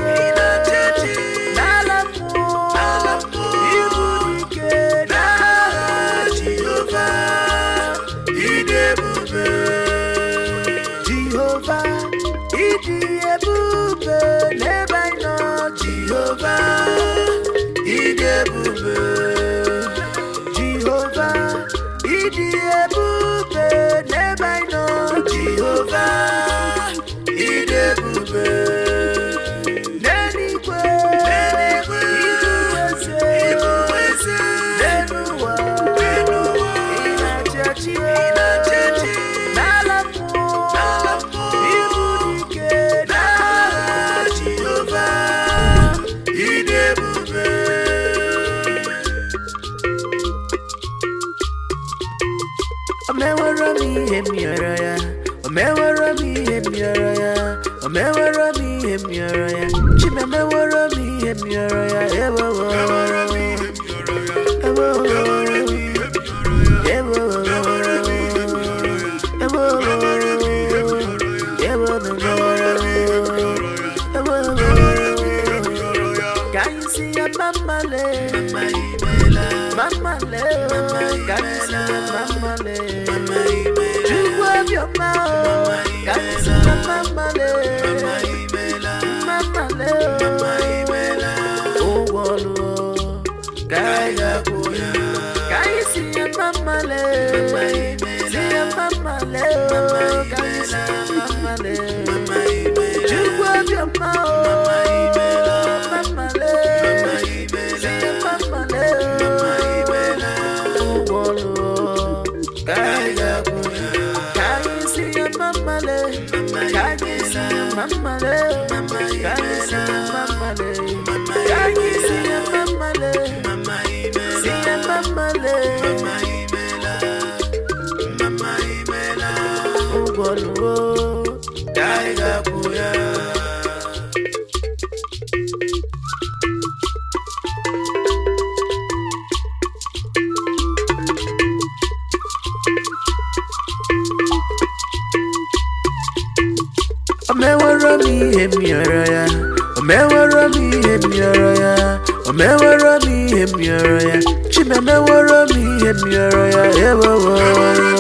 Chimeme woro mi hemi oroya,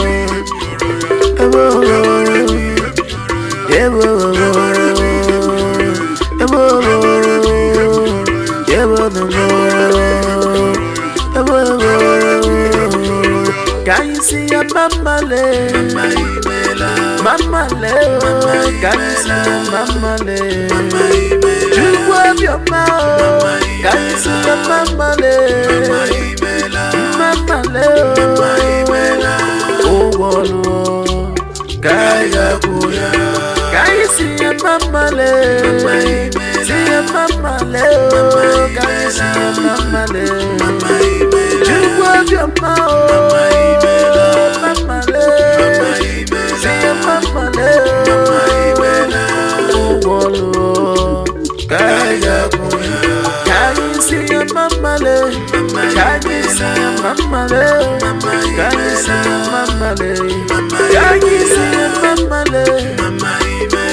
Can you see your mama lay? Mama lay, can you see your mama lay? You have your mouth. Can you see your mama lay? Mama lay, oh wolo, kaya kuya. Can you see your mama lay? See your mama lay, can you see your mama lay? You have your mouth. Mama lay, see your mama lay, oh wolo, kaya kuya. Can you see your mama lay? Can you see your mama lay? Can you see your mama lay? Can you see your mama lay?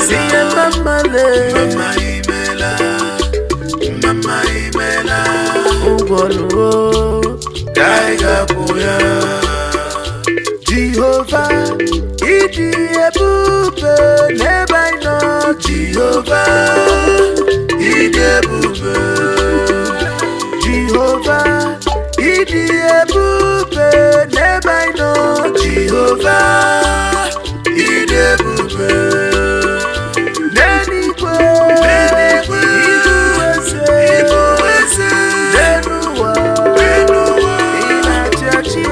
See your mama lay, oh wolo, kaya kuya. Jehovah, Idi ebube, never know Jehovah, Idi ebube. Jehovah, Idi ebube, never know Jehovah, Idi ebube. Nenigwe, Ibu ese, Nenuwa, Inachachi.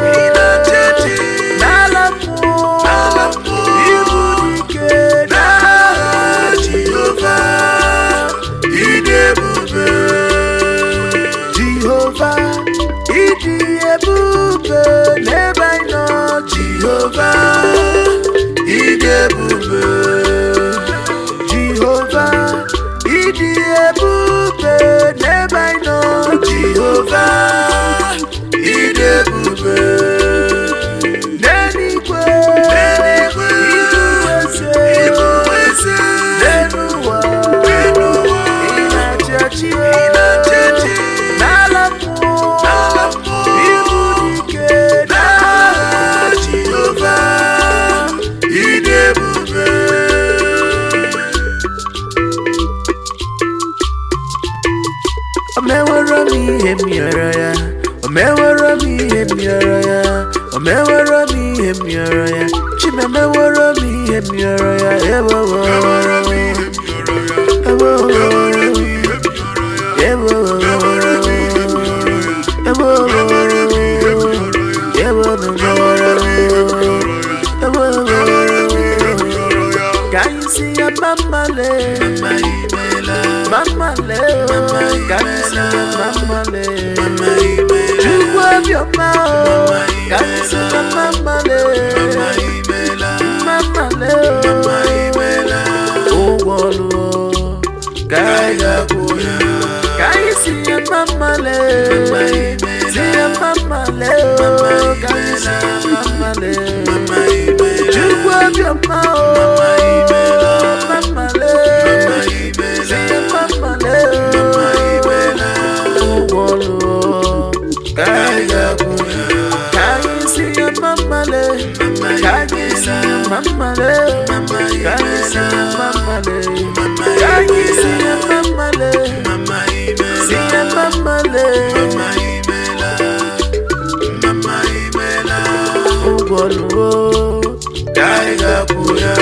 Jehovah, Idi ebube, never know Jehovah, Idi ebube. Jehovah, Idi ebube, never know Jehovah, Idi ebube. Nenigwe, Ibu ese, Nenuwa, Inachachi. Can you see your mama lay? Mama lay, can you see your mama lay? You have your mouth. Can you see your mama lay? Mama lay, oh wolo, kaya kuya. Can you see your mama lay? See your mama lay, can you see your mama lay? You have your mouth. Mama lay, see your mama lay, oh wolo, kaya kuya. Can you see your mama lay? Can you see your mama lay? Can you see your mama lay? Can you see your mama lay? See your mama lay, oh wolo, kaya kuya.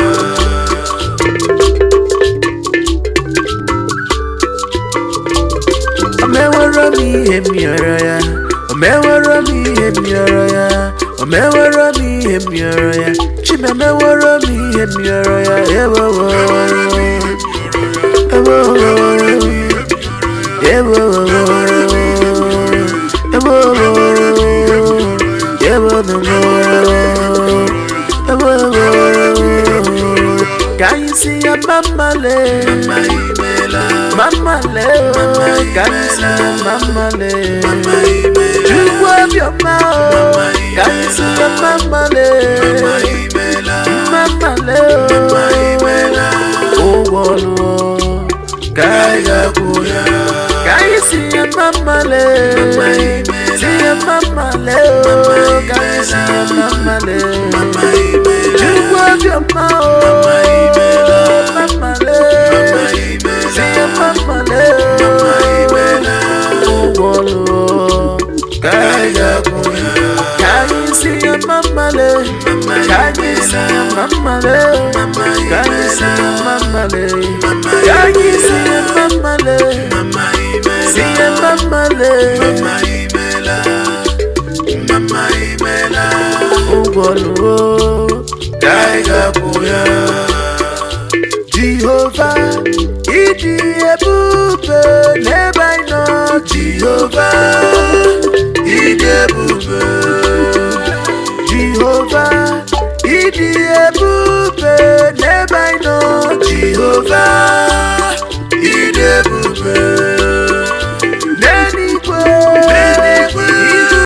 Omewara mi emiaraya, omewara mi emiaraya, omewara mi emiaraya. Chimemewara mi emiaraya, ewo, ewo, ewo, can you see your mama lay? Mama lay, can you see your mama lay? You have your mouth. Can you see your mama lay? Mama lay, oh wolo, kaya kuya. Can you see your mama lay? See your mama lay, can you see your mama lay? You have Obioma, Mama le, see Mama le, Wolo, Kaya Kuya, can you see Mama le, can you see Mama le, can you see Mama le, can you see Mama le, see Mama le, Mama Imela, Wolo, Kaya Kuya. Jehovah, Idi Ebube, never know Jehovah.